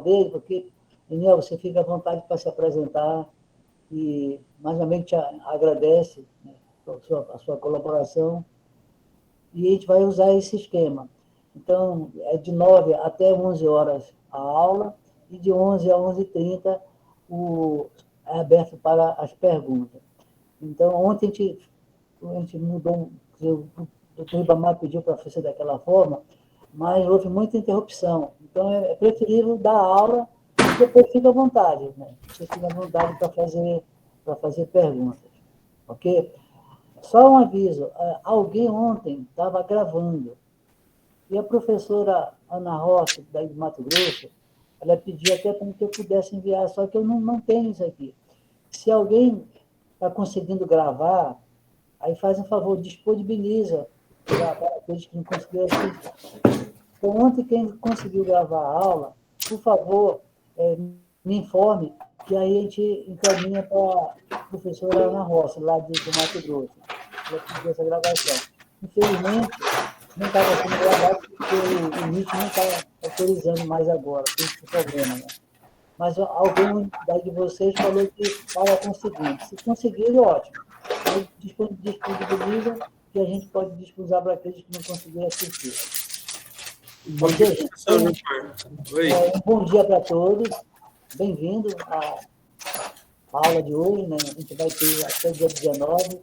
dele, porque, Daniel, você fica à vontade para se apresentar e mais uma vez te agradece, né, a sua colaboração e a gente vai usar esse esquema. Então, é de 9 até 11 horas a aula e de 11 a 11h30 é aberto para as perguntas. Então, ontem a gente mudou, o doutor Ribamar pediu para fazer daquela forma, mas houve muita interrupção. Então, é preferível dar aula e depois fica à vontade, né? Você fica à vontade para fazer perguntas, ok? Só um aviso, alguém ontem estava gravando, e a professora Ana Rossi, daí de Mato Grosso, ela pediu até para que eu pudesse enviar, só que eu não tenho isso aqui. Se alguém está conseguindo gravar, aí faz um favor, disponibiliza para aqueles que não conseguiram assistir. Então, ontem, quem conseguiu gravar a aula, por favor, me informe, que aí a gente encaminha para a professora Ana Rossi, lá do Mato Grosso. Ela pediu essa gravação. Infelizmente, não estava sendo gravado porque o NIT não está autorizando mais agora, tem esse problema, né? Mas alguém daí de vocês falou que estava conseguindo. Se conseguir, ótimo. Aí disponibiliza que a gente pode disponibilizar para aqueles que não conseguiram assistir. Bom dia, professor Vilmar. Oi. Um bom dia para todos. Bem-vindo à aula de hoje, né? A gente vai ter até o dia 19.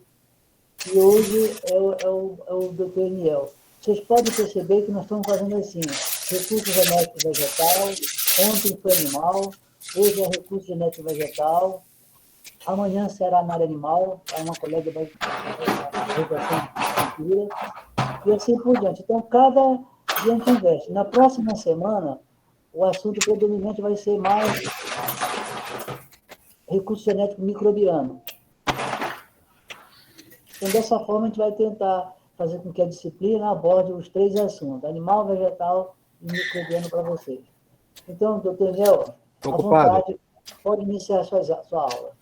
E hoje é o Dr. Eniel. Vocês podem perceber que nós estamos fazendo assim, recurso genético vegetal, ontem foi animal, hoje é recurso genético vegetal, amanhã será na área animal, uma colega vai redação de cultura, e assim por diante. Então, cada dia a gente investe. Na próxima semana, o assunto predominante vai ser mais recurso genético microbiano. Então, dessa forma, a gente vai tentar fazer com que a disciplina aborde os 3 assuntos, animal, vegetal e microbiano para vocês. Então, doutor Nel, à vontade, pode iniciar a sua aula.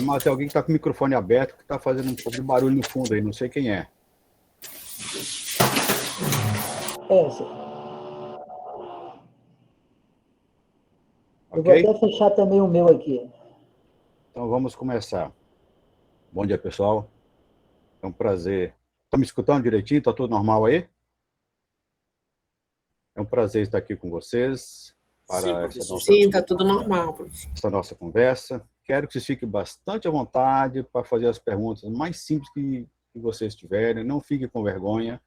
Mas tem alguém que está com o microfone aberto, que está fazendo um pouco de barulho no fundo aí, não sei quem é. Sim. Eu Okay? vou até fechar também o meu aqui. Então, vamos começar. Bom dia, pessoal. É um prazer. Estão me escutando direitinho? Está tudo normal aí? É um prazer estar aqui com vocês para Sim, está tudo normal, professor. Essa nossa conversa. Quero que vocês fiquem bastante à vontade para fazer as perguntas mais simples que vocês tiverem. Não fiquem com vergonha,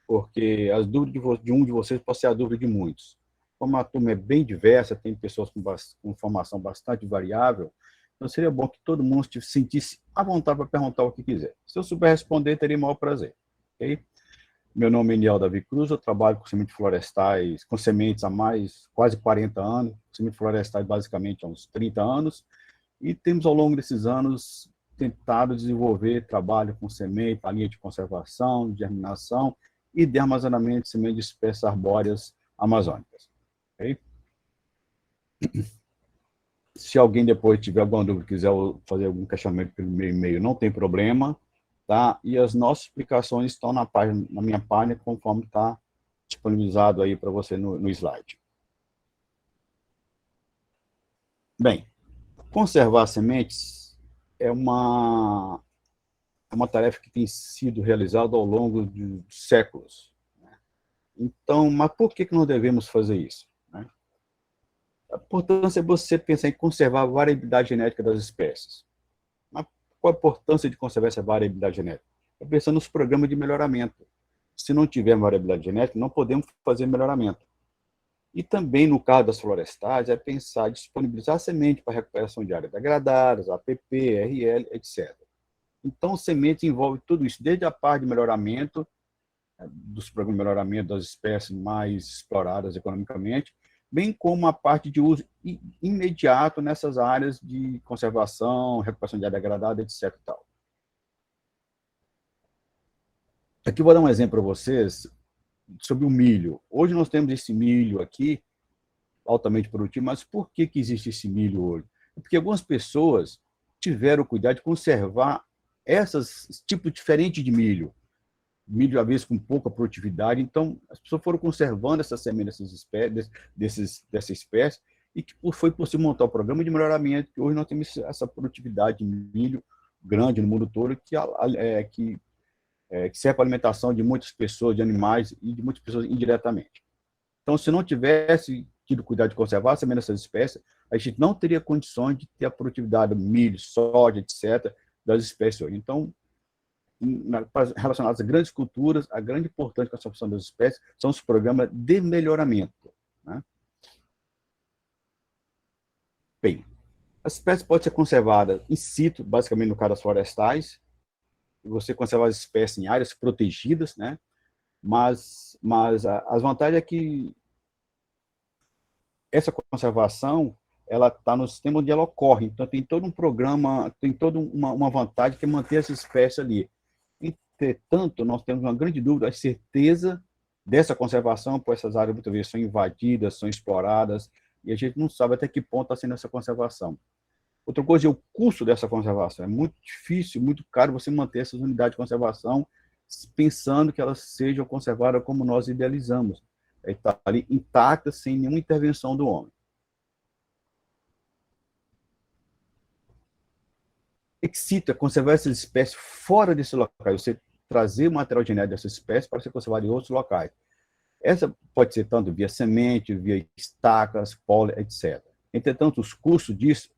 porque as dúvidas de um de vocês pode ser a dúvida de muitos. Como a turma é bem diversa, tem pessoas com formação bastante variável, então seria bom que todo mundo se sentisse à vontade para perguntar o que quiser. Se eu souber responder, teria o maior prazer. Okay? Meu nome é Eniel Davi Cruz, eu trabalho com sementes florestais, com sementes há quase 40 anos, sementes florestais basicamente há uns 30 anos, e temos ao longo desses anos tentado desenvolver trabalho com semente, a linha de conservação, de germinação e de armazenamento de sementes de espécies arbóreas amazônicas. Okay? Se alguém depois tiver alguma dúvida, quiser fazer algum questionamento pelo meu e-mail, não tem problema, tá? E as nossas explicações estão na minha página, conforme está disponibilizado aí para você no slide. Bem, conservar sementes é uma tarefa que tem sido realizada ao longo de séculos. Então, mas por que nós devemos fazer isso? A importância é você pensar em conservar a variabilidade genética das espécies. Mas qual a importância de conservar essa variabilidade genética? É pensando nos programas de melhoramento. Se não tiver variabilidade genética, não podemos fazer melhoramento. E também, no caso das florestais, é pensar em disponibilizar semente para recuperação de áreas degradadas, APP, RL, etc. Então, semente envolve tudo isso, desde a parte de melhoramento, dos programas de melhoramento das espécies mais exploradas economicamente, bem como a parte de uso imediato nessas áreas de conservação, recuperação de área degradada, etc. Tal. Aqui vou dar um exemplo para vocês sobre o milho. Hoje nós temos esse milho aqui, altamente produtivo, mas por que existe esse milho hoje? Porque algumas pessoas tiveram o cuidado de conservar esses tipos diferentes de milho. milho às vezes com pouca produtividade. Então, as pessoas foram conservando essas sementes dessa espécie, e que foi possível montar o programa de melhoramento, que hoje nós temos essa produtividade de milho grande no mundo todo, que serve para a alimentação de muitas pessoas, de animais e de muitas pessoas indiretamente. Então, se não tivesse tido cuidado de conservar a semente dessas espécies, a gente não teria condições de ter a produtividade do milho, soja, etc., das espécies hoje. Então, relacionados a grandes culturas, a grande importância com a conservação das espécies são os programas de melhoramento, né? Bem, as espécies podem ser conservadas in situ, basicamente no caso das florestais, e você conserva as espécies em áreas protegidas, né? Mas as vantagens é que essa conservação ela está no sistema onde ela ocorre, então tem todo um programa, tem toda uma vantagem que é manter essa espécie ali. Entretanto, nós temos uma grande dúvida, a certeza dessa conservação, pois essas áreas muitas vezes são invadidas, são exploradas, e a gente não sabe até que ponto está sendo essa conservação. Outra coisa é o custo dessa conservação. É muito difícil, muito caro você manter essas unidades de conservação pensando que elas sejam conservadas como nós idealizamos. Está ali intacta, sem nenhuma intervenção do homem. Excita conservar essas espécies fora desse local, você trazer o material genético dessas espécies para ser conservado em outros locais. Essa pode ser tanto via semente, via estacas, pólen, etc. Entretanto, os custos disso,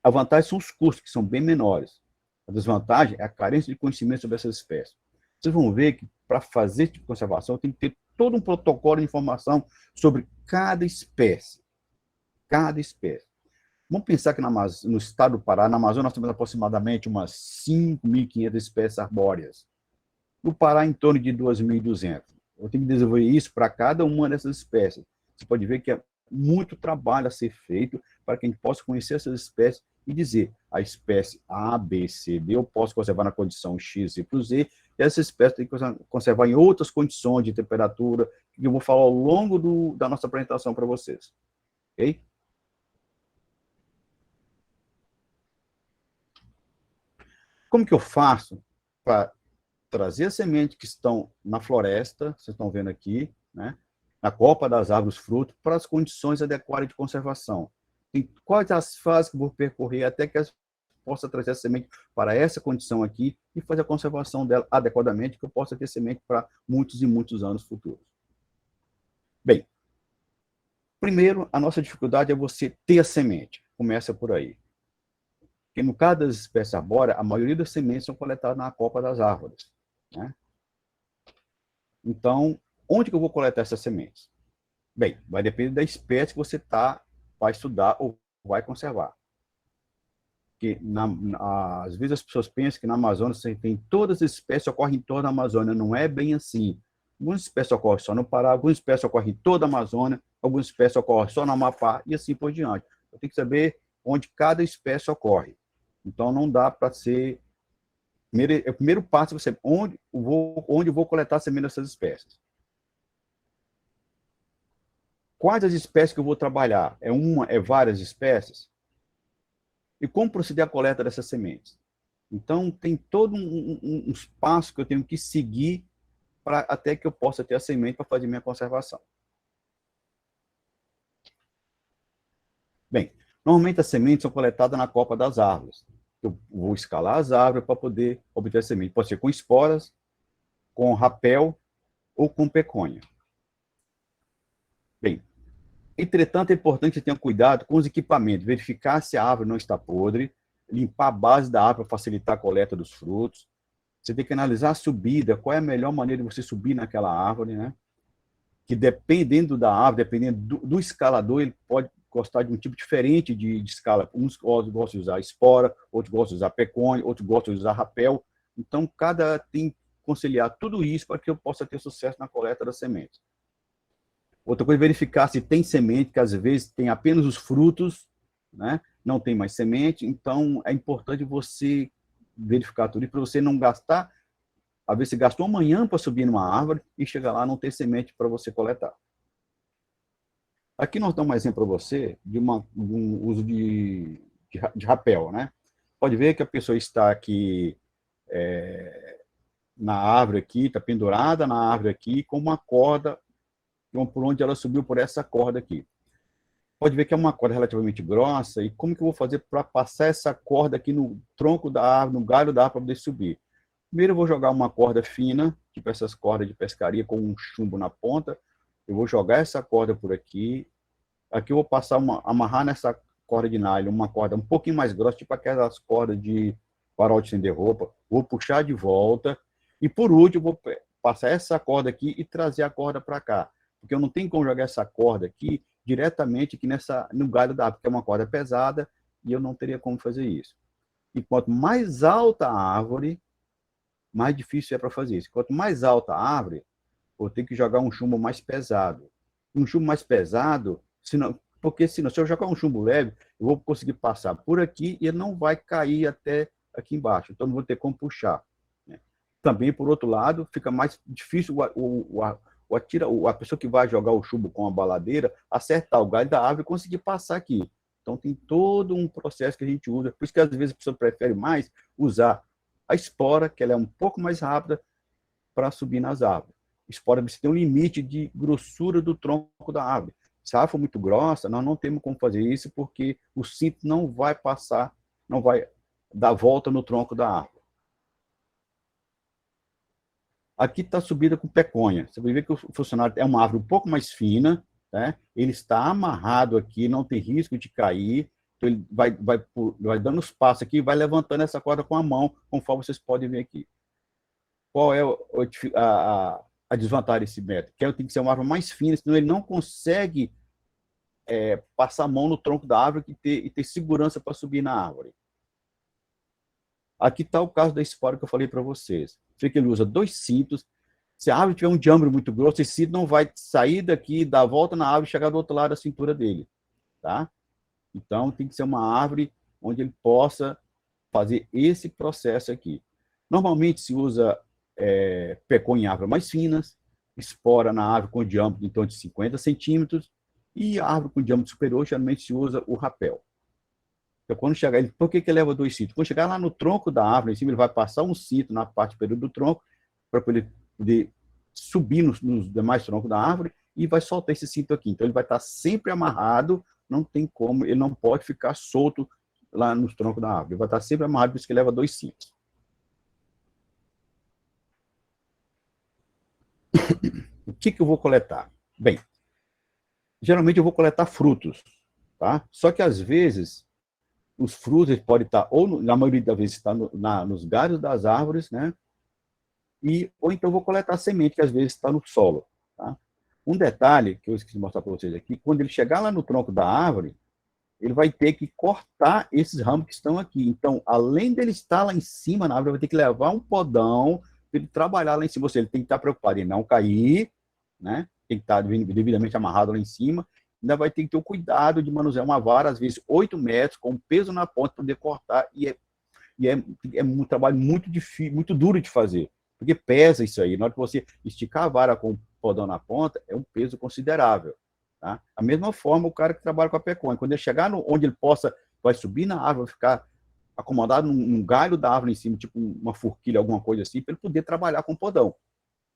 a vantagem são os custos, que são bem menores. A desvantagem é a carência de conhecimento sobre essas espécies. Vocês vão ver que, para fazer esse tipo de conservação, tem que ter todo um protocolo de informação sobre cada espécie. Cada espécie. Vamos pensar que no estado do Pará, na Amazônia, nós temos aproximadamente umas 5.500 espécies arbóreas. No Pará, em torno de 2.200. Eu tenho que desenvolver isso para cada uma dessas espécies. Você pode ver que é muito trabalho a ser feito para que a gente possa conhecer essas espécies e dizer a espécie A, B, C, D, eu posso conservar na condição X, Y, Z, e essa espécie tem que conservar em outras condições de temperatura, que eu vou falar ao longo da nossa apresentação para vocês. Ok? Como que eu faço para trazer as sementes que estão na floresta, vocês estão vendo aqui, né, na copa das árvores fruto, para as condições adequadas de conservação? Tem quais as fases que eu vou percorrer até que eu possa trazer a semente para essa condição aqui e fazer a conservação dela adequadamente, que eu possa ter semente para muitos e muitos anos futuros. Bem, primeiro, a nossa dificuldade é você ter a semente. Começa por aí. Porque no caso das espécies arbóreas, a maioria das sementes são coletadas na copa das árvores, né? Então, onde que eu vou coletar essas sementes? Bem, vai depender da espécie que você vai estudar ou vai conservar. Porque, às vezes, as pessoas pensam que na Amazônia você tem todas as espécies que ocorrem em toda a Amazônia. Não é bem assim. Algumas espécies ocorrem só no Pará, algumas espécies ocorrem em toda a Amazônia, algumas espécies ocorrem só no Amapá e assim por diante. Eu tenho que saber onde cada espécie ocorre. Então, não dá para ser... O primeiro passo é você onde eu vou coletar a semente dessas espécies. Quais as espécies que eu vou trabalhar? É uma, é várias espécies? E como proceder à coleta dessas sementes? Então, tem todo uns passos que eu tenho que seguir até que eu possa ter a semente para fazer minha conservação. Bem, normalmente as sementes são coletadas na copa das árvores. Eu vou escalar as árvores para poder obter a semente. Pode ser com esporas, com rapel ou com peconha. Bem, entretanto, é importante que tenha cuidado com os equipamentos, verificar se a árvore não está podre, limpar a base da árvore para facilitar a coleta dos frutos. Você tem que analisar a subida, qual é a melhor maneira de você subir naquela árvore, né? Que dependendo da árvore, dependendo do escalador, ele pode gostar de um tipo diferente de escala. Uns gostam de usar espora, outros gostam de usar peconha, outros gostam de usar rapel. Então, cada tem que conciliar tudo isso para que eu possa ter sucesso na coleta das sementes. Outra coisa é verificar se tem semente, que às vezes tem apenas os frutos, né? Não tem mais semente. Então, é importante você verificar tudo isso para você não gastar. Às vezes você gastou amanhã para subir numa árvore e chegar lá não ter semente para você coletar. Aqui nós damos um exemplo para você de um uso de rapel, né? Pode ver que a pessoa está aqui na árvore aqui, está pendurada na árvore aqui, com uma corda, por onde ela subiu por essa corda aqui. Pode ver que é uma corda relativamente grossa, e como que eu vou fazer para passar essa corda aqui no tronco da árvore, no galho da árvore, para poder subir? Primeiro eu vou jogar uma corda fina, tipo essas cordas de pescaria com um chumbo na ponta. Eu vou jogar essa corda por aqui. Aqui eu vou passar amarrar nessa corda de nylon uma corda um pouquinho mais grossa, tipo aquelas cordas de farol de estender roupa. Vou puxar de volta. E por último, eu vou passar essa corda aqui e trazer a corda para cá. Porque eu não tenho como jogar essa corda aqui diretamente aqui no galho da árvore, porque é uma corda pesada e eu não teria como fazer isso. E quanto mais alta a árvore, mais difícil é para fazer isso. Quanto mais alta a árvore, vou ter que jogar um chumbo mais pesado. Um chumbo mais pesado, porque senão, se eu jogar um chumbo leve, eu vou conseguir passar por aqui e ele não vai cair até aqui embaixo. Então, não vou ter como puxar. Né? Também, por outro lado, fica mais difícil a pessoa que vai jogar o chumbo com a baladeira acertar o galho da árvore e conseguir passar aqui. Então, tem todo um processo que a gente usa. Por isso que, às vezes, a pessoa prefere mais usar a espora, que ela é um pouco mais rápida, para subir nas árvores. Espora você tem um limite de grossura do tronco da árvore. Se a árvore for muito grossa, nós não temos como fazer isso, porque o cinto não vai passar, não vai dar volta no tronco da árvore. Aqui está subida com peconha. Você vai ver que o funcionário é uma árvore um pouco mais fina, né? Ele está amarrado aqui, não tem risco de cair. Então ele vai dando os passos aqui e vai levantando essa corda com a mão, conforme vocês podem ver aqui. Qual é a desvantagem desse método? Que tem que ser uma árvore mais fina, senão ele não consegue passar a mão no tronco da árvore e ter segurança para subir na árvore. Aqui está o caso da espora que eu falei para vocês. Você vê que ele usa 2 cintos. Se a árvore tiver um diâmetro muito grosso, esse cinto não vai sair daqui, dar a volta na árvore e chegar do outro lado da cintura dele. Tá? Então, tem que ser uma árvore onde ele possa fazer esse processo aqui. Normalmente se usa peconha em árvores mais finas, espora na árvore com diâmetro em torno de 50 centímetros, e a árvore com diâmetro superior, geralmente se usa o rapel. Então, quando chegar, por que ele leva 2 cintos? Quando chegar lá no tronco da árvore, em cima, ele vai passar um cinto na parte superior do tronco, para poder subir nos demais troncos da árvore, e vai soltar esse cinto aqui. Então, ele vai estar sempre amarrado, não tem como, ele não pode ficar solto lá nos troncos da árvore. Ele vai estar sempre amarrado, por isso que ele leva 2 cintos. O que eu vou coletar? Bem, geralmente eu vou coletar frutos, tá? Só que às vezes os frutos podem estar, ou na maioria das vezes, está nos galhos das árvores, né? Ou então eu vou coletar semente, que às vezes está no solo, tá? Um detalhe que eu esqueci de mostrar para vocês aqui, quando ele chegar lá no tronco da árvore, ele vai ter que cortar esses ramos que estão aqui. Então, além dele estar lá em cima na árvore, vai ter que levar um podão para ele trabalhar lá em cima. Ou seja, ele tem que estar preocupado em não cair, né? Tem que estar devidamente amarrado lá em cima. Ainda vai ter que ter o cuidado de manusear uma vara, às vezes 8 metros, com peso na ponta, para poder cortar. É um trabalho muito difícil, muito duro de fazer, porque pesa isso aí. Na hora que você esticar a vara com o podão na ponta, é um peso considerável. Tá? A mesma forma, o cara que trabalha com a peconha, quando ele chegar onde ele vai subir na árvore, vai ficar acomodado num galho da árvore em cima, tipo uma forquilha, alguma coisa assim, para ele poder trabalhar com o podão.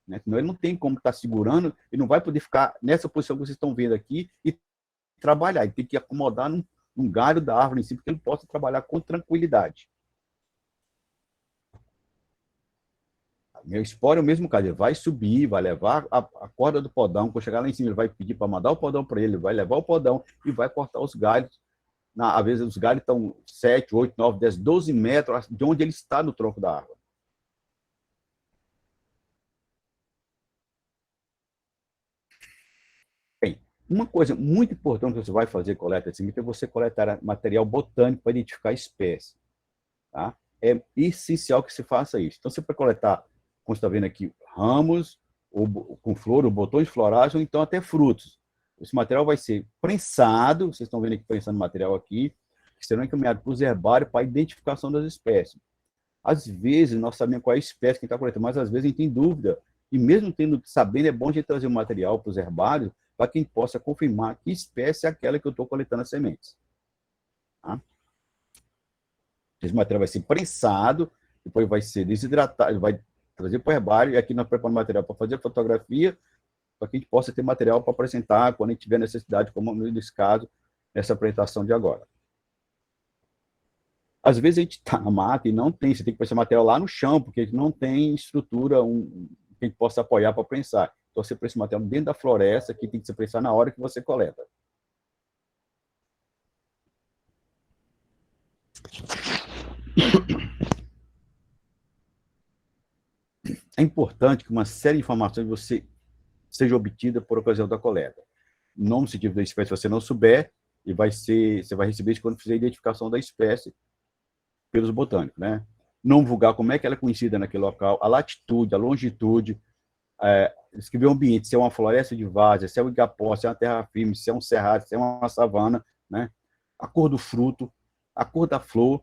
Né? Senão ele não tem como estar segurando, ele não vai poder ficar nessa posição que vocês estão vendo aqui e trabalhar. Ele tem que acomodar num galho da árvore em cima, para que ele possa trabalhar com tranquilidade. Meu esporo é o mesmo caso, ele vai subir, vai levar a corda do podão, quando chegar lá em cima, ele vai pedir para mandar o podão para ele vai levar o podão e vai cortar os galhos. Às vezes os galhos estão 7, 8, 9, 10, 12 metros de onde ele está no tronco da árvore. Bem, uma coisa muito importante que você vai fazer coleta de semente é você coletar material botânico para identificar espécies. Tá? É essencial que se faça isso. Então, você vai coletar, como você está vendo aqui, ramos com flor, ou botões florais, ou então até frutos. Esse material vai ser prensado, vocês estão vendo aqui prensando material aqui, que serão encaminhados para os herbários para a identificação das espécies. Às vezes, nós sabemos qual é a espécie que está coletando, mas às vezes a gente tem dúvida. E mesmo sabendo, é bom a gente trazer o material para os herbários para que a gente possa confirmar que espécie é aquela que eu estou coletando as sementes. Tá? Esse material vai ser prensado, depois vai ser desidratado, vai trazer para o herbário, e aqui nós preparamos material para fazer fotografia, para que a gente possa ter material para apresentar quando a gente tiver necessidade, como nesse caso, nessa apresentação de agora. Às vezes a gente está na mata e não tem, você tem que pensar material lá no chão, porque a gente não tem estrutura que a gente possa apoiar para prensar. Então você prensa material dentro da floresta, que tem que ser prensado na hora que você coleta. É importante que uma série de informações você seja obtida por ocasião da coleta. O nome científico da espécie, se você não souber, e você vai receber isso quando fizer a identificação da espécie pelos botânicos, né? Não vulgar como é que ela é conhecida naquele local, a latitude, a longitude, descrever o ambiente, se é uma floresta de várzea, se é um igapó, se é uma terra firme, se é um cerrado, se é uma savana, né? A cor do fruto, a cor da flor,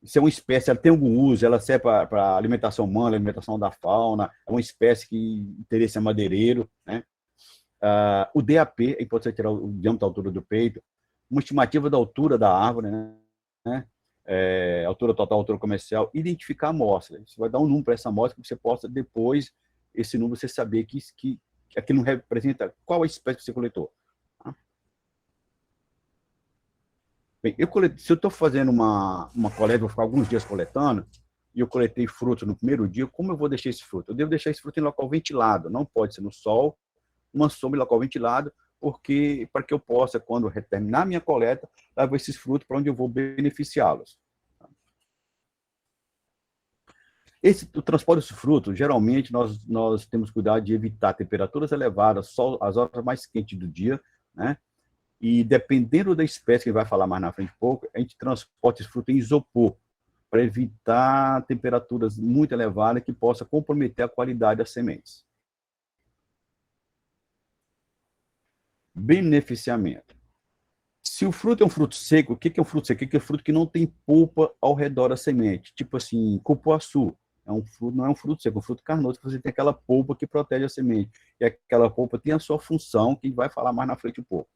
se é uma espécie, ela tem algum uso, ela serve para alimentação humana, alimentação da fauna, é uma espécie que interessa madeireiro, né? O DAP, é importante tirar o diâmetro da altura do peito, uma estimativa da altura da árvore, né? Altura total, altura comercial, identificar a amostra. Você vai dar um número para essa amostra que você possa, depois, esse número, você saber que aquilo não representa qual a espécie que você coletou. Tá? Bem, se eu estou fazendo uma coleta, vou ficar alguns dias coletando, e eu coletei frutos no primeiro dia, como eu vou deixar esse fruto? Eu devo deixar esse fruto em local ventilado, não pode ser no sol, uma sombra em local ventilado, porque para que eu possa, quando terminar a minha coleta, levar esses frutos para onde eu vou beneficiá-los. O transporte dos frutos, geralmente, nós temos cuidado de evitar temperaturas elevadas, só as horas mais quentes do dia, né? E dependendo da espécie, que vai falar mais na frente um pouco, a gente transporta esse fruto em isopor, para evitar temperaturas muito elevadas que possa comprometer a qualidade das sementes. Beneficiamento. Se o fruto é um fruto seco, o que é um fruto seco? O que é um fruto que não tem polpa ao redor da semente? Tipo assim, cupuaçu. Não é um fruto seco, é um fruto carnoso, que você tem aquela polpa que protege a semente. E aquela polpa tem a sua função, que a gente vai falar mais na frente um pouco.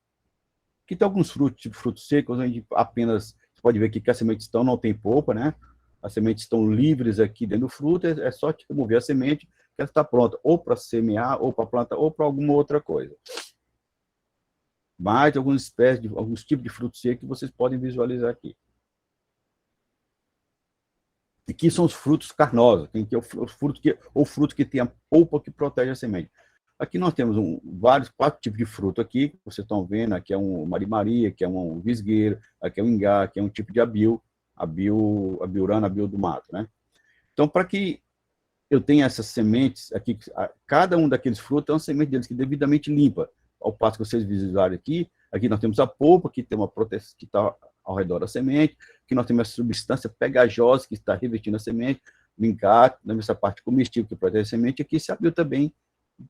Aqui tem alguns frutos, tipo frutos secos, onde apenas, você pode ver aqui que as sementes não tem polpa, né? As sementes estão livres aqui dentro do fruto, é só remover a semente, que ela está pronta, ou para semear, ou para plantar, ou para alguma outra coisa. Mais algumas espécies, alguns tipos de frutos secos que vocês podem visualizar aqui. Aqui são os frutos carnosos, que é o fruto que tem a polpa que protege a semente. Aqui nós temos quatro tipos de fruto aqui, que vocês estão vendo. Aqui é um marimaria, aqui é um visgueiro, aqui é um ingá, aqui é um tipo de abil abiurana, abil do mato, né? Então, para que eu tenha essas sementes aqui, cada um daqueles frutos é uma semente deles que é devidamente limpa. Ao passo que vocês visualizarem aqui nós temos a polpa, que tem uma proteção que está ao redor da semente, que nós temos a substância pegajosa que está revestindo a semente, o ingá, nessa parte comestível que protege a semente, aqui esse abil também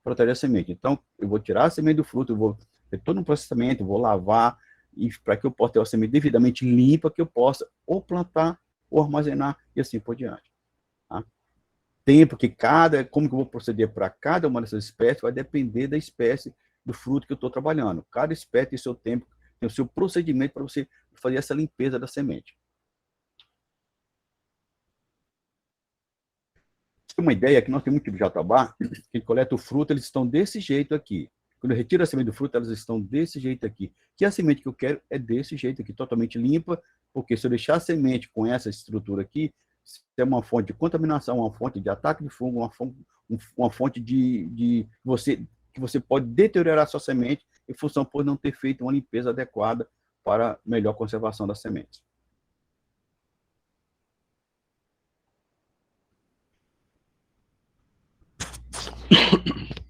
protege a semente. Então, eu vou tirar a semente do fruto, eu vou ter todo um processamento, vou lavar, e para que eu possa ter a semente devidamente limpa, que eu possa ou plantar, ou armazenar, e assim por diante. Tá? Tempo que como que eu vou proceder para cada uma dessas espécies, vai depender da espécie do fruto que eu estou trabalhando. Cada espécie tem seu tempo, tem o seu procedimento para você fazer essa limpeza da semente. Uma ideia que nós temos um tipo de jatobá, que coleta o fruto, eles estão desse jeito aqui. Quando eu retiro a semente do fruto, elas estão desse jeito aqui. Que a semente que eu quero é desse jeito aqui, totalmente limpa, porque se eu deixar a semente com essa estrutura aqui, é uma fonte de contaminação, uma fonte de ataque de fungo, uma fonte que você pode deteriorar a sua semente em função por não ter feito uma limpeza adequada para melhor conservação das sementes.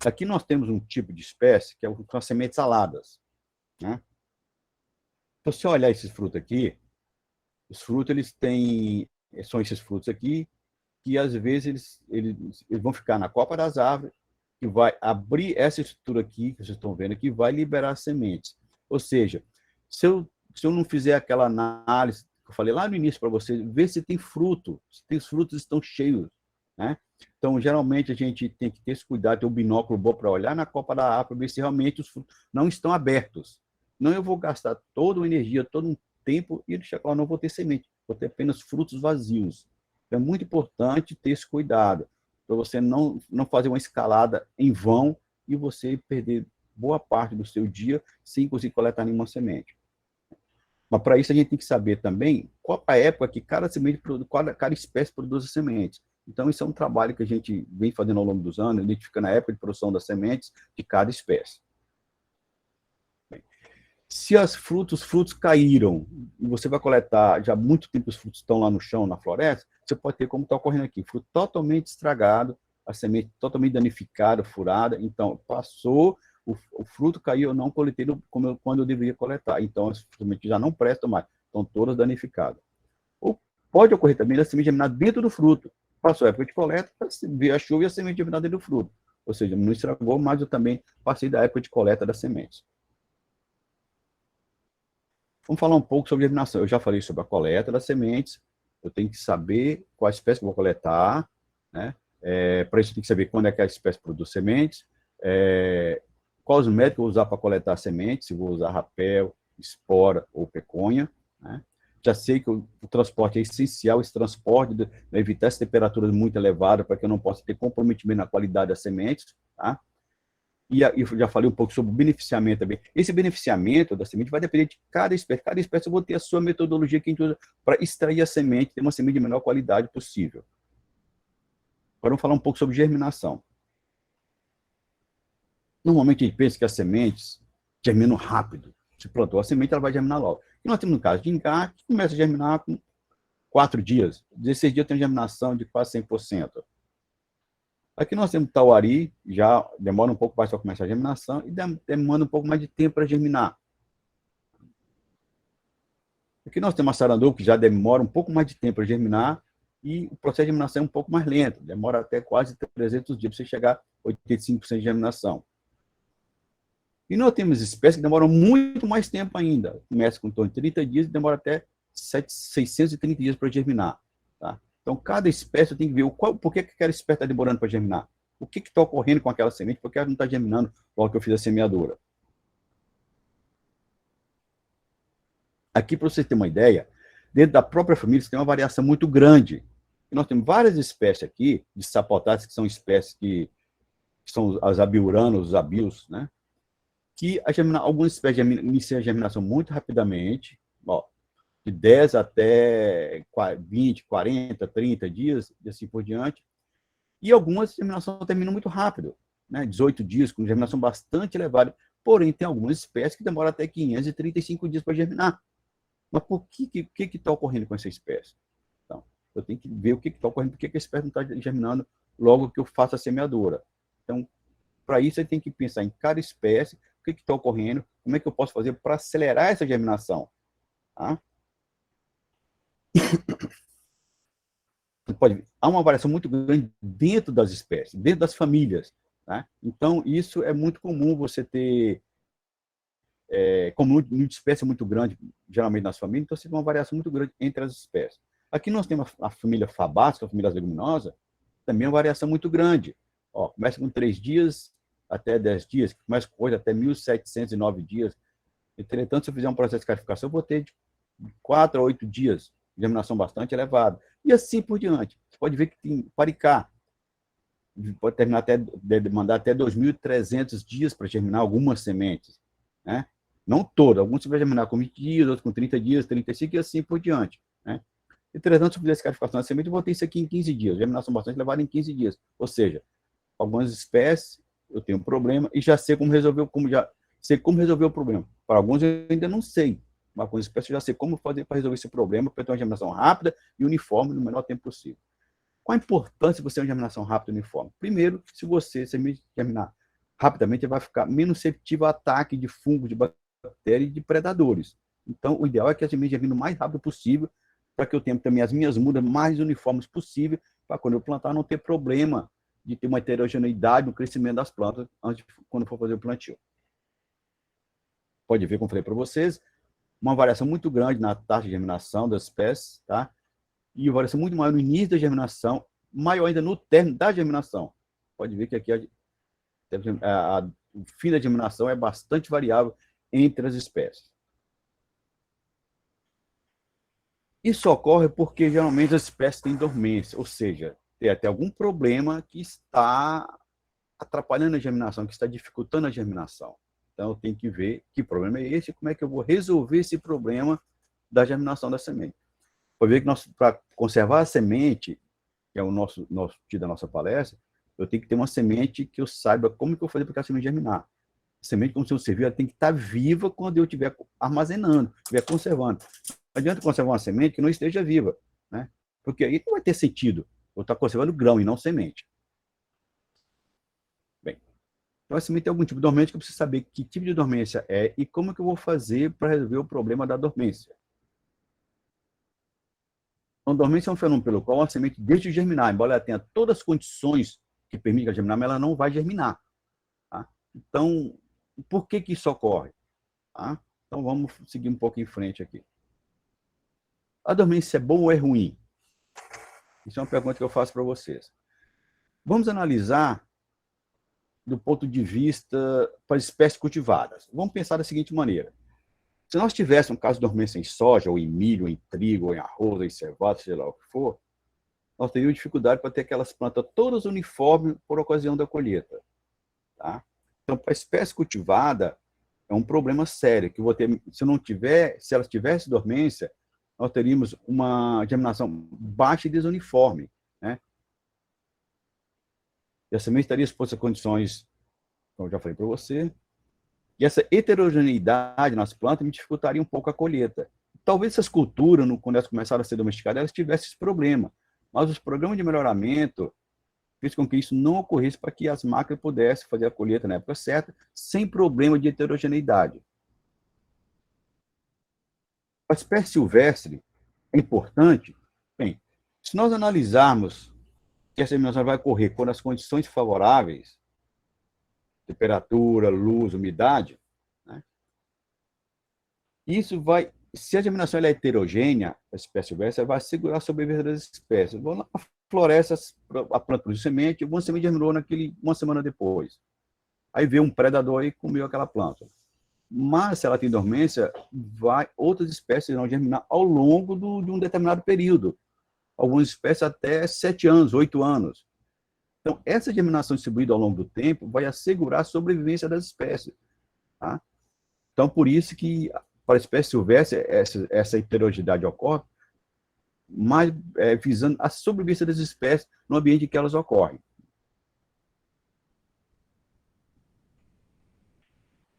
Aqui nós temos um tipo de espécie que são as sementes aladas. Né? Se você olhar esses frutos aqui, os frutos são esses frutos aqui, que às vezes eles vão ficar na copa das árvores, que vai abrir essa estrutura aqui, que vocês estão vendo aqui, vai liberar sementes. Ou seja, se eu não fizer aquela análise que eu falei lá no início para vocês, ver se tem fruto, se os frutos estão cheios. Né? Então, geralmente, a gente tem que ter esse cuidado, ter um binóculo bom para olhar na copa da árvore, ver se realmente os frutos não estão abertos. Não, eu vou gastar toda uma energia, todo um tempo, e chegar lá, não vou ter semente, vou ter apenas frutos vazios. Então, é muito importante ter esse cuidado. para você não fazer uma escalada em vão e você perder boa parte do seu dia sem conseguir coletar nenhuma semente. Mas para isso a gente tem que saber também qual a época que cada semente, cada espécie produz as sementes. Então, isso é um trabalho que a gente vem fazendo ao longo dos anos, identificando a época de produção das sementes de cada espécie. Bem, se os frutos caíram, e você vai coletar, já há muito tempo os frutos estão lá no chão, na floresta, você pode ter como está ocorrendo aqui, fruto totalmente estragado, a semente totalmente danificada, furada, então passou, o fruto caiu, eu não coletei quando eu deveria coletar, então as sementes já não prestam mais, estão todas danificadas. Ou pode ocorrer também a semente germinar dentro do fruto, passou a época de coleta, veio a chuva e a semente germinar dentro do fruto, ou seja, não estragou, mas eu também passei da época de coleta das sementes. Vamos falar um pouco sobre germinação. Eu já falei sobre a coleta das sementes, eu tenho que saber qual espécie que eu vou coletar, né? Para isso, eu tenho que saber quando é que a espécie produz sementes, quais os métodos que eu vou usar para coletar sementes, se vou usar rapel, espora ou peconha, né? Já sei que o transporte é essencial, esse transporte, evitar as temperaturas muito elevadas para que eu não possa ter comprometimento na qualidade das sementes, tá? E eu já falei um pouco sobre o beneficiamento também. Esse beneficiamento da semente vai depender de cada espécie. Cada espécie eu vou ter a sua metodologia que a gente usa para extrair a semente, ter uma semente de menor qualidade possível. Agora vamos falar um pouco sobre germinação. Normalmente a gente pensa que as sementes germinam rápido. Se plantou a semente, ela vai germinar logo. E nós temos um caso de ingá, que começa a germinar com 4 dias. 16 dias tem germinação de quase 100%. Aqui nós temos tauari, já demora um pouco mais para começar a germinação e demanda um pouco mais de tempo para germinar. Aqui nós temos a sarandoco, que já demora um pouco mais de tempo para germinar e o processo de germinação é um pouco mais lento, demora até quase 300 dias para você chegar a 85% de germinação. E nós temos espécies que demoram muito mais tempo ainda. Começa com em torno de 30 dias e demora até 630 dias para germinar. Tá? Então, cada espécie tem que ver por que aquela espécie está demorando para germinar. O que está ocorrendo com aquela semente, por que ela não está germinando logo que eu fiz a semeadura. Aqui, para você ter uma ideia, dentro da própria família, você tem uma variação muito grande. E nós temos várias espécies aqui, de sapotáceas, que são espécies que são as abiuranas, os abios, né? Que algumas espécies iniciam a germinação muito rapidamente, ó, de 10 até 20, 40, 30 dias, e assim por diante. E algumas germinação terminam muito rápido, né? 18 dias, com germinação bastante elevada. Porém, tem algumas espécies que demoram até 535 dias para germinar. Mas por que está ocorrendo com essa espécie? Então, eu tenho que ver o que está ocorrendo, por que a espécie não está germinando logo que eu faço a semeadura. Então, para isso, você tem que pensar em cada espécie, o que está ocorrendo, como é que eu posso fazer para acelerar essa germinação. Tá? Você pode ver, há uma variação muito grande dentro das espécies, dentro das famílias. Tá? Então, isso é muito comum você ter, como o número de espécies é muito grande, geralmente nas famílias, então você tem uma variação muito grande entre as espécies. Aqui nós temos a família Fabácea, a família leguminosa, também é uma variação muito grande. Ó, começa com 3 dias até 10 dias, começa com coisa até 1.709 dias. Entretanto, se eu fizer um processo de classificação, eu vou ter de 4 a 8 dias, germinação bastante elevada. E assim por diante. Você pode ver que tem paricá. Pode terminar demandar até 2.300 dias para germinar algumas sementes. Né? Não todas. Alguns você vai germinar com 20 dias, outros com 30 dias, 35 e assim por diante. Né? Entretanto, se eu fizer essa classificação da semente, eu vou ter isso aqui em 15 dias. Germinação bastante elevada em 15 dias. Ou seja, algumas espécies eu tenho um problema e já sei como resolver o problema. Para alguns eu ainda não sei, mas com as espécies eu já sei como fazer para resolver esse problema, para ter uma germinação rápida e uniforme no menor tempo possível. Qual a importância de você ter uma germinação rápida e uniforme? Primeiro, se você germinar rapidamente, vai ficar menos suscetível a ataque de fungos, de bactérias e de predadores. Então, o ideal é que a semente germine o mais rápido possível, para que eu tenha também as minhas mudas mais uniformes possível, para quando eu plantar não ter problema de ter uma heterogeneidade no crescimento das plantas quando for fazer o plantio. Pode ver, como eu falei para vocês, uma variação muito grande na taxa de germinação das espécies, tá? E uma variação muito maior no início da germinação, maior ainda no término da germinação. Pode ver que aqui o fim da germinação é bastante variável entre as espécies. Isso ocorre porque geralmente as espécies têm dormência, ou seja, ter até algum problema que está atrapalhando a germinação, que está dificultando a germinação. Então, eu tenho que ver que problema é esse e como é que eu vou resolver esse problema da germinação da semente. Pode ver que para conservar a semente, que é o nosso tio da nossa palestra, eu tenho que ter uma semente que eu saiba como que eu vou fazer para aquela semente germinar. A semente, como se eu servir, ela tem que estar viva quando eu estiver armazenando, estiver conservando. Não adianta conservar uma semente que não esteja viva, né? Porque aí não vai ter sentido. Eu estou conservando grão e não semente. Bem, então a semente tem algum tipo de dormência que eu preciso saber que tipo de dormência é e como que eu vou fazer para resolver o problema da dormência. Então, dormência é um fenômeno pelo qual a semente deixa de germinar, embora ela tenha todas as condições que permitem ela germinar, mas ela não vai germinar. Tá? Então, por que isso ocorre? Tá? Então, vamos seguir um pouco em frente aqui. A dormência é boa ou é ruim? Isso é uma pergunta que eu faço para vocês. Vamos analisar do ponto de vista para as espécies cultivadas. Vamos pensar da seguinte maneira. Se nós tivéssemos um caso de dormência em soja, ou em milho, ou em trigo, ou em arroz, ou em cevada, sei lá o que for, nós teríamos dificuldade para ter aquelas plantas todas uniformes por ocasião da colheita. Tá? Então, para a espécie cultivada, é um problema sério, que vou ter, se elas tivessem dormência, nós teríamos uma germinação baixa e desuniforme, né? E a semente estaria exposta a condições, como eu já falei para você, e essa heterogeneidade nas plantas me dificultaria um pouco a colheita. Talvez essas culturas, quando elas começaram a ser domesticadas, elas tivessem esse problema, mas os programas de melhoramento fez com que isso não ocorresse para que as máquinas pudessem fazer a colheita na época certa, sem problema de heterogeneidade. A espécie silvestre é importante. Bem, se nós analisarmos que essa eliminação vai ocorrer quando as condições favoráveis, temperatura, luz, umidade, né, isso vai, se a germinação é heterogênea, a espécie silvestre vai assegurar a sobrevivência das espécies. Vão na floresta, a planta produz semente, uma semente germinou uma semana depois. Aí veio um predador e comeu aquela planta. Mas, se ela tem dormência, outras espécies vão germinar ao longo de um determinado período. Algumas espécies até 7 anos, 8 anos. Então, essa germinação distribuída ao longo do tempo vai assegurar a sobrevivência das espécies. Tá? Então, por isso que, para a espécie silvestre, essa heterogeneidade ocorre, mas visando a sobrevivência das espécies no ambiente em que elas ocorrem.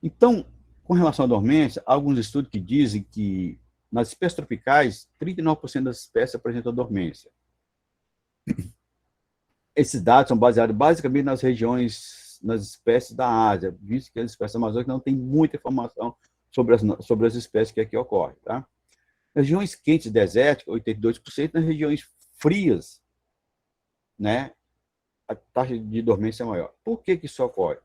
Então, com relação à dormência, há alguns estudos que dizem que nas espécies tropicais, 39% das espécies apresentam dormência. Esses dados são baseados basicamente nas espécies da Ásia, visto que as espécies amazônicas não têm muita informação sobre as espécies que aqui ocorrem. Tá? Nas regiões quentes e desérticas, 82%, nas regiões frias, né, a taxa de dormência é maior. Por que isso ocorre?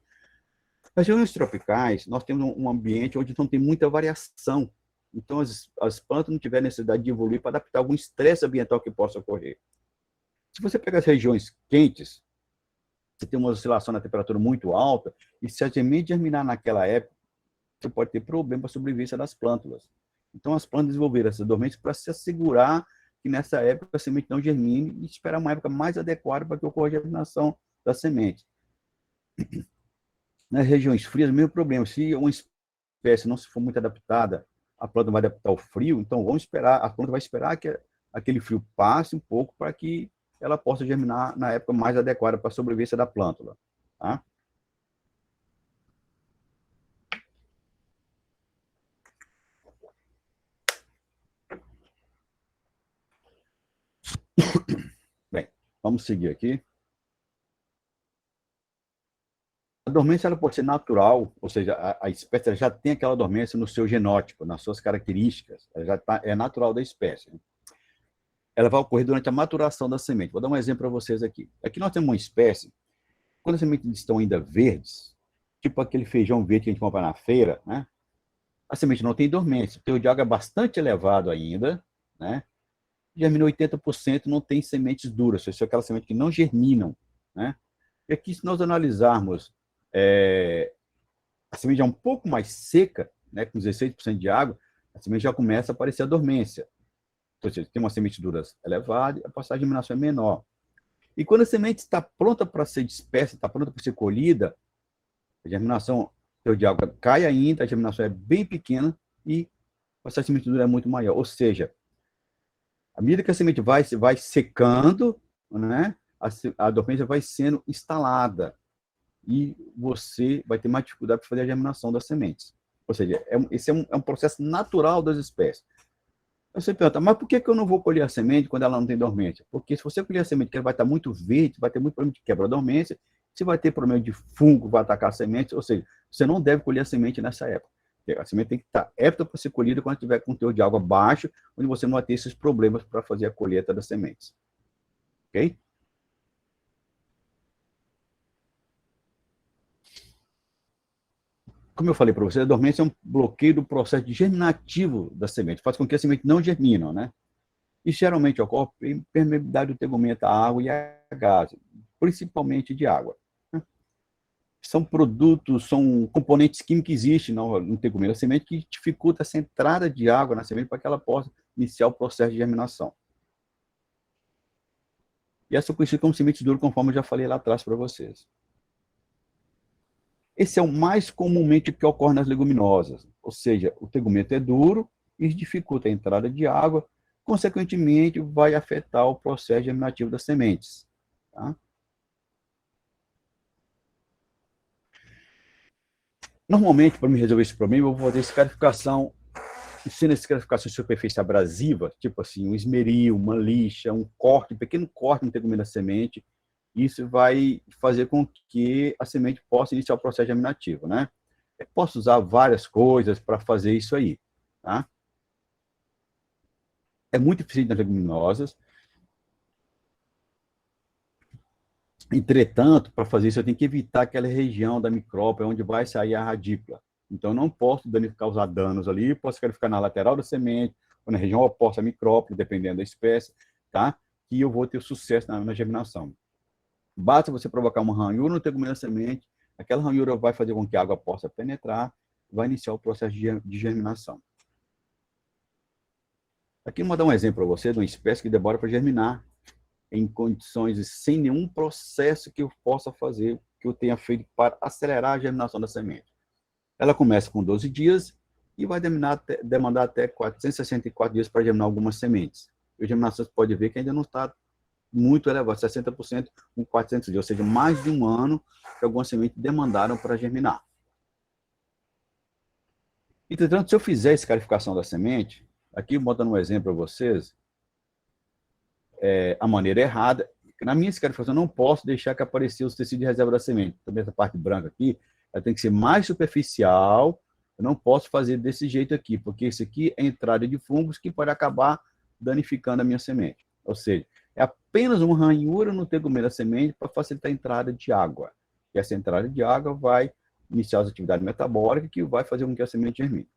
Nas regiões tropicais, nós temos um ambiente onde não tem muita variação. Então, as plantas não tiveram necessidade de evoluir para adaptar algum estresse ambiental que possa ocorrer. Se você pegar as regiões quentes, você tem uma oscilação na temperatura muito alta, e se a semente germinar naquela época, você pode ter problema para a sobrevivência das plântulas. Então, as plantas desenvolveram essa dormência para se assegurar que nessa época a semente não germine e esperar uma época mais adequada para que ocorra a germinação da semente. Nas regiões frias, o mesmo problema. Se uma espécie não se for muito adaptada, a planta vai adaptar ao frio, então a planta vai esperar que aquele frio passe um pouco para que ela possa germinar na época mais adequada para a sobrevivência da plântula. Tá? Bem, vamos seguir aqui. A dormência ela pode ser natural, ou seja, a espécie já tem aquela dormência no seu genótipo, nas suas características, ela é natural da espécie. Ela vai ocorrer durante a maturação da semente. Vou dar um exemplo para vocês aqui. Aqui nós temos uma espécie, quando as sementes estão ainda verdes, tipo aquele feijão verde que a gente compra na feira, né? A semente não tem dormência, o teor de água é bastante elevado ainda, né? Germina 80%, não tem sementes duras, ou seja, aquelas sementes que não germinam, né? E aqui, se nós analisarmos a semente já um pouco mais seca, né, com 16% de água, a semente já começa a aparecer a dormência. Então, ou seja, tem uma semente dura elevada, a passagem de germinação é menor. E quando a semente está pronta para ser dispersa, está pronta para ser colhida, a germinação, o teor de água cai ainda, a germinação é bem pequena e o processo de semeadura é muito maior. Ou seja, à medida que a semente vai secando, né, a dormência vai sendo instalada e você vai ter mais dificuldade para fazer a germinação das sementes. Ou seja, esse é um processo natural das espécies. Você pergunta, mas por que eu não vou colher a semente quando ela não tem dormência? Porque se você colher a semente, que ela vai estar muito verde, vai ter muito problema de quebra-dormência, se vai ter problema de fungo, vai atacar a semente, ou seja, você não deve colher a semente nessa época. A semente tem que estar apta para ser colhida quando tiver com teor de água baixo, onde você não vai ter esses problemas para fazer a colheita das sementes. Ok? Como eu falei para você, a dormência é um bloqueio do processo germinativo da semente, faz com que a semente não germine, né? E geralmente ocorre em permeabilidade do tegumento à água e a gás, principalmente de água. São produtos, são componentes químicos que existem no tegumento da semente que dificultam essa entrada de água na semente para que ela possa iniciar o processo de germinação. E essa é conhecida como sementes duras, conforme eu já falei lá atrás para vocês. Esse é o mais comumente que ocorre nas leguminosas, ou seja, o tegumento é duro e dificulta a entrada de água, consequentemente vai afetar o processo germinativo das sementes. Tá? Normalmente, para me resolver esse problema, eu vou fazer escarificação, sendo escarificação de superfície abrasiva, tipo assim, um esmeril, uma lixa, um corte, um pequeno corte no tegumento da semente. Isso vai fazer com que a semente possa iniciar o processo germinativo, né? Eu posso usar várias coisas para fazer isso aí, tá? É muito eficiente nas leguminosas. Entretanto, para fazer isso, eu tenho que evitar aquela região da micrópia onde vai sair a radícula. Então, eu não posso causar danos ali, posso ficar na lateral da semente, ou na região oposta à micrópia, dependendo da espécie, tá? E eu vou ter sucesso na germinação. Basta você provocar uma ranhura no tegumento da semente, aquela ranhura vai fazer com que a água possa penetrar, vai iniciar o processo de germinação. Aqui eu vou dar um exemplo para você de uma espécie que demora para germinar, em condições sem nenhum processo que eu possa fazer, que eu tenha feito para acelerar a germinação da semente. Ela começa com 12 dias e vai demandar até 464 dias para germinar algumas sementes. E a germinação você pode ver que ainda não está muito elevado, 60% com 400 dias, ou seja, mais de um ano que algumas sementes demandaram para germinar. Entretanto, se eu fizer a escarificação da semente, aqui botando um exemplo para vocês, a maneira errada, na minha escarificação eu não posso deixar que apareça os tecidos de reserva da semente. Também essa parte branca aqui, ela tem que ser mais superficial, eu não posso fazer desse jeito aqui, porque isso aqui é entrada de fungos que pode acabar danificando a minha semente. Ou seja, é apenas uma ranhura no tegumento da semente para facilitar a entrada de água. E essa entrada de água vai iniciar as atividades metabólicas que vai fazer com que a semente germine.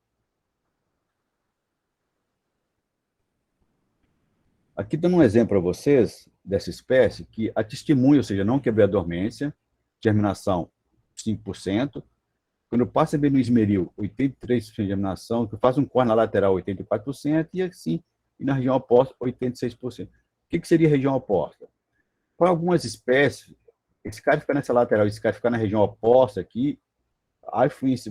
Aqui dando um exemplo para vocês dessa espécie que a testemunha, ou seja, não quebrei a dormência, germinação 5%. Quando eu passo a ver no esmeril, 83% de germinação, que eu faço um corte na lateral, 84%, e assim, e na região oposta, 86%. O que seria a região oposta? Para algumas espécies, esse cara ficar nessa lateral, esse cara ficar na região oposta aqui,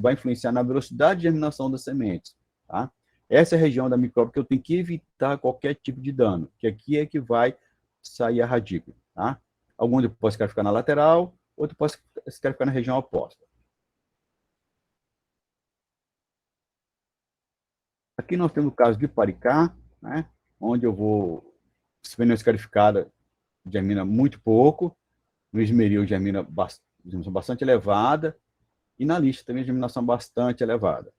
vai influenciar na velocidade de germinação das sementes. Tá? Essa é a região da micróbio que eu tenho que evitar qualquer tipo de dano, que aqui é que vai sair a radícula. Tá? Alguns eu posso ficar na lateral, outro posso ficar na região oposta. Aqui nós temos o caso de Paricá, né, onde eu vou, se pneu escarificada germina muito pouco, no esmeril germina bastante elevada, e na lixa também a germinação bastante elevada.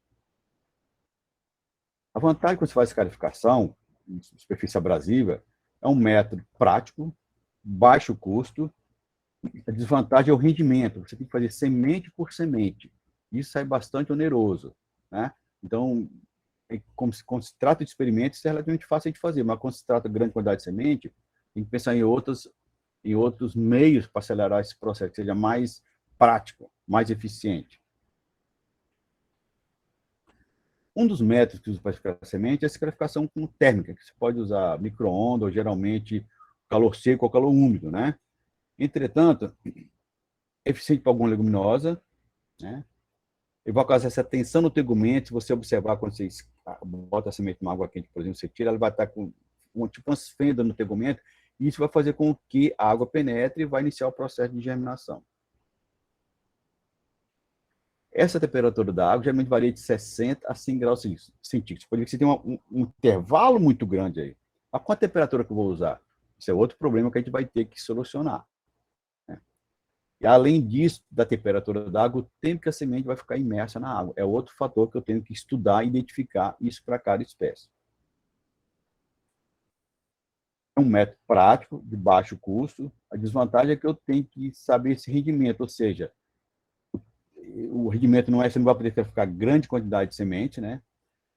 A vantagem quando você faz escarificação, em superfície abrasiva, é um método prático, baixo custo. A desvantagem é o rendimento. Você tem que fazer semente por semente. Isso é bastante oneroso, né? Então, quando se trata de experimentos, isso é relativamente fácil de fazer, mas quando se trata de grande quantidade de semente, tem que pensar em outros meios para acelerar esse processo, que seja mais prático, mais eficiente. Um dos métodos que usa para escarificar a semente é a escarificação com térmica, que você pode usar micro-ondas ou geralmente calor seco ou calor úmido, né? Entretanto, é eficiente para alguma leguminosa, né? E vai causar essa tensão no tegumento. Se você observar, quando você bota a semente numa água quente, por exemplo, você tira, ela vai estar com tipo umas fendas no tegumento, e isso vai fazer com que a água penetre e vai iniciar o processo de germinação. Essa temperatura da água geralmente varia de 60 a 100 graus centígrados. Pode ver que você tem um intervalo muito grande aí. A qual a temperatura que eu vou usar? Isso é outro problema que a gente vai ter que solucionar. E, além disso, da temperatura da água, o tempo que a semente vai ficar imersa na água. É outro fator que eu tenho que estudar e identificar isso para cada espécie. É um método prático, de baixo custo. A desvantagem é que eu tenho que saber esse rendimento, ou seja, o rendimento não é, você não vai poder ficar grande quantidade de semente, né?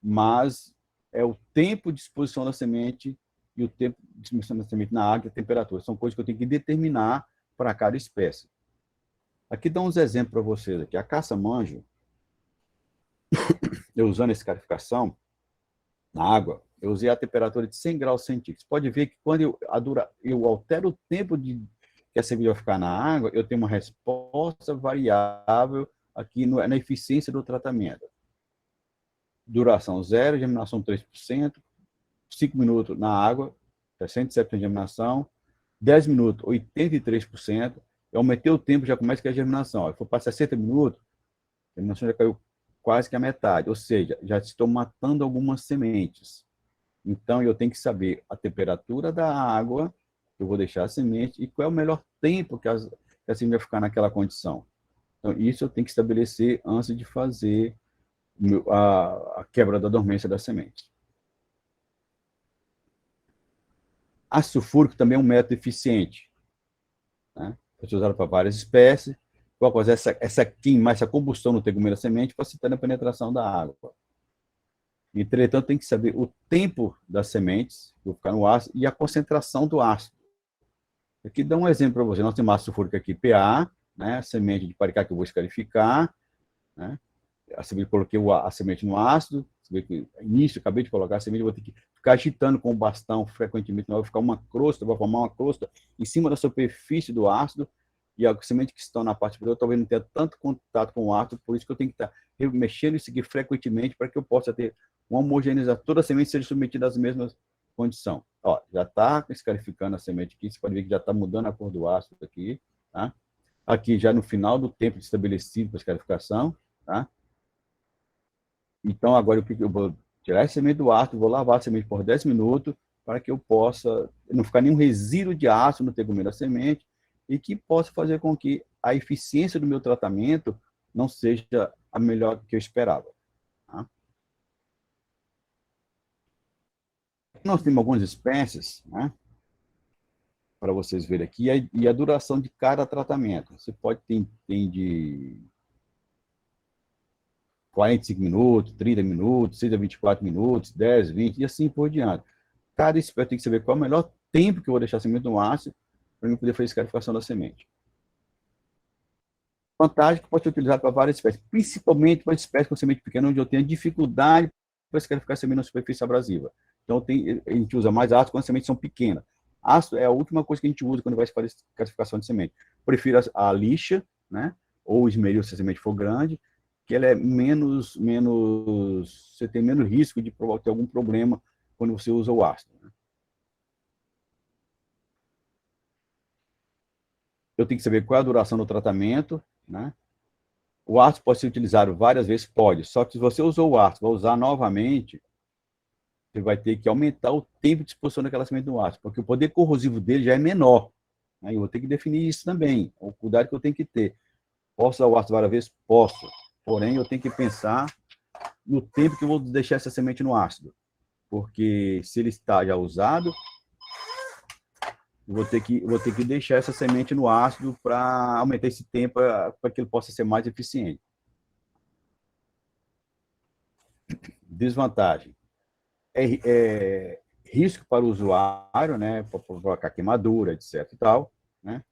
Mas é o tempo de exposição da semente e o tempo de exposição da semente na água e a temperatura. São coisas que eu tenho que determinar para cada espécie. Aqui dá uns exemplos para vocês. Aqui. A caça-manjo, eu usando essa escarificação na água, eu usei a temperatura de 100 graus centígrados. Pode ver que quando eu altero o tempo que a semente vai ficar na água, eu tenho uma resposta variável aqui na eficiência do tratamento. Duração 0, germinação 3%, 5 minutos na água, 67% de germinação, 10 minutos, 83%. Eu aumentei o tempo, já começa com a germinação. Se for para 60 minutos, a germinação já caiu quase que a metade. Ou seja, já estou matando algumas sementes. Então, eu tenho que saber a temperatura da água que eu vou deixar a semente e qual é o melhor tempo que a semente vai ficar naquela condição. Então, isso eu tenho que estabelecer antes de fazer a quebra da dormência da semente. Ácido sulfúrico também é um método eficiente, né? Pode ser usado para várias espécies. Qual coisa essa combustão no tegume da semente, facilitando a penetração da água. Entretanto, tem que saber o tempo das sementes, que vão ficar no ácido, e a concentração do ácido. Aqui dá um exemplo para você. Nós temos ácido sulfúrico aqui, PA, né? A semente de paricá que eu vou escarificar, né? Coloquei a semente no ácido, você vê que início, acabei de colocar a semente, eu vou ter que ficar agitando com o bastão frequentemente, não vai ficar uma crosta, vai formar uma crosta em cima da superfície do ácido, e a semente que estão na parte superior talvez não tenha tanto contato com o ácido, por isso que eu tenho que estar mexendo e seguir frequentemente para que eu possa ter uma homogeneização, toda a semente seja submetida às mesmas condições. Ó, já está escarificando a semente aqui, você pode ver que já está mudando a cor do ácido aqui, tá? Aqui já no final do tempo estabelecido para a escarificação, tá? Então, agora eu vou tirar a semente do ácido, vou lavar a semente por 10 minutos, para que eu possa não ficar nenhum resíduo de ácido no tegume da semente e que possa fazer com que a eficiência do meu tratamento não seja a melhor que eu esperava. Tá? Nós temos algumas espécies, né, para vocês verem aqui, e a duração de cada tratamento. Você pode ter de 45 minutos, 30 minutos, 6 a 24 minutos, 10, 20, e assim por diante. Cada espécie tem que saber qual é o melhor tempo que eu vou deixar a semente no ácido para eu poder fazer a escarificação da semente. Vantagem que pode ser utilizado para várias espécies, principalmente para espécies com semente pequena, onde eu tenho dificuldade para escarificar a semente na superfície abrasiva. Então, a gente usa mais ácido quando as sementes são pequenas. Ácido é a última coisa que a gente usa quando vai fazer escarificação de semente. Prefiro a lixa, né, ou o esmeril se a semente for grande, que ela é você tem menos risco de ter algum problema quando você usa o ácido. Né? Eu tenho que saber qual é a duração do tratamento, né? O ácido pode ser utilizado várias vezes? Pode. Só que se você usou o ácido, vai usar novamente, você vai ter que aumentar o tempo de exposição daquela semente no ácido, porque o poder corrosivo dele já é menor. Né? Eu vou ter que definir isso também. O cuidado que eu tenho que ter. Posso usar o ácido várias vezes? Posso. Porém, eu tenho que pensar no tempo que eu vou deixar essa semente no ácido. Porque se ele está já usado, eu vou ter que deixar essa semente no ácido para aumentar esse tempo para que ele possa ser mais eficiente. Desvantagem. Risco para o usuário, né, para provocar queimadura, etc. e tal, né?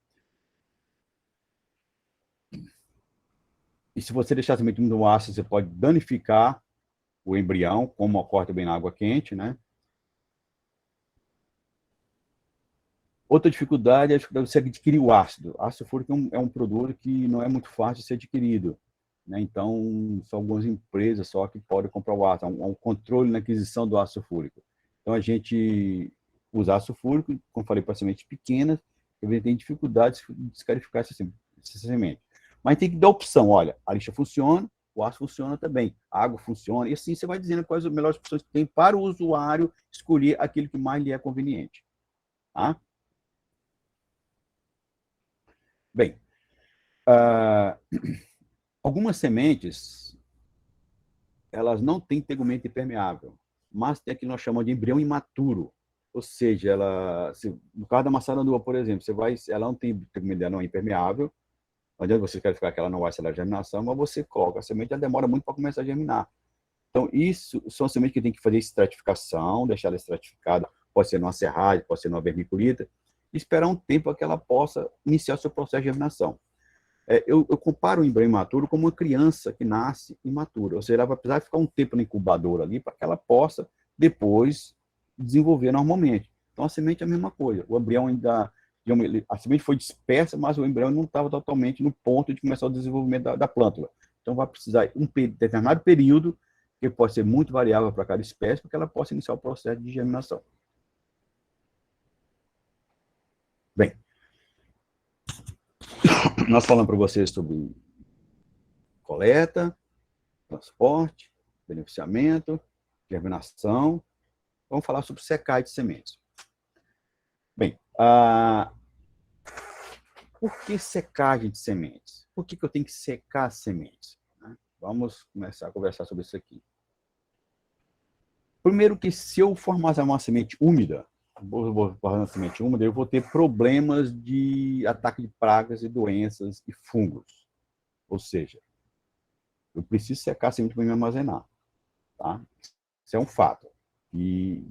E se você deixar a semente no ácido, você pode danificar o embrião, como ocorre também na água quente, né? Outra dificuldade é a dificuldade de você adquirir o ácido. O ácido fúrico é um produto que não é muito fácil de ser adquirido, né? Então, são algumas empresas só que podem comprar o ácido. Há um controle na aquisição do ácido fúrico. Então, a gente usa ácido fúrico, como falei, para sementes pequenas, ele tem dificuldade de descarificar essa semente. Mas tem que dar opção. Olha, a lixa funciona, o ácido funciona também, a água funciona, e assim você vai dizendo quais as melhores opções que tem para o usuário escolher aquilo que mais lhe é conveniente. Tá? Bem, algumas sementes, elas não têm tegumento impermeável, mas tem aquilo que nós chamamos de embrião imaturo. Ou seja, no caso da maçaranduba, por exemplo, ela não tem tegumento, não é impermeável, não adianta você qualificar que ela não vai acelerar a germinação, mas você coloca a semente, ela demora muito para começar a germinar. Então, isso são sementes que tem que fazer estratificação, deixar ela estratificada, pode ser numa serragem, pode ser numa vermiculita, e esperar um tempo para que ela possa iniciar o seu processo de germinação. Eu comparo o embrião imaturo como uma criança que nasce imatura, ou seja, ela vai precisar ficar um tempo na incubadora ali para que ela possa depois desenvolver normalmente. Então, a semente é a mesma coisa. O embrião ainda... A semente foi dispersa, mas o embrião não estava totalmente no ponto de começar o desenvolvimento da plântula. Então, vai precisar de um determinado período, que pode ser muito variável para cada espécie, para que ela possa iniciar o processo de germinação. Bem, nós falamos para vocês sobre coleta, transporte, beneficiamento, germinação. Vamos falar sobre secagem de sementes. Bem, por que secagem de sementes? Por que eu tenho que secar as sementes? Vamos começar a conversar sobre isso aqui. Primeiro que se eu for armazenar uma semente úmida, eu vou ter problemas de ataque de pragas e doenças e fungos. Ou seja, eu preciso secar a semente para me armazenar. Tá? Isso é um fato que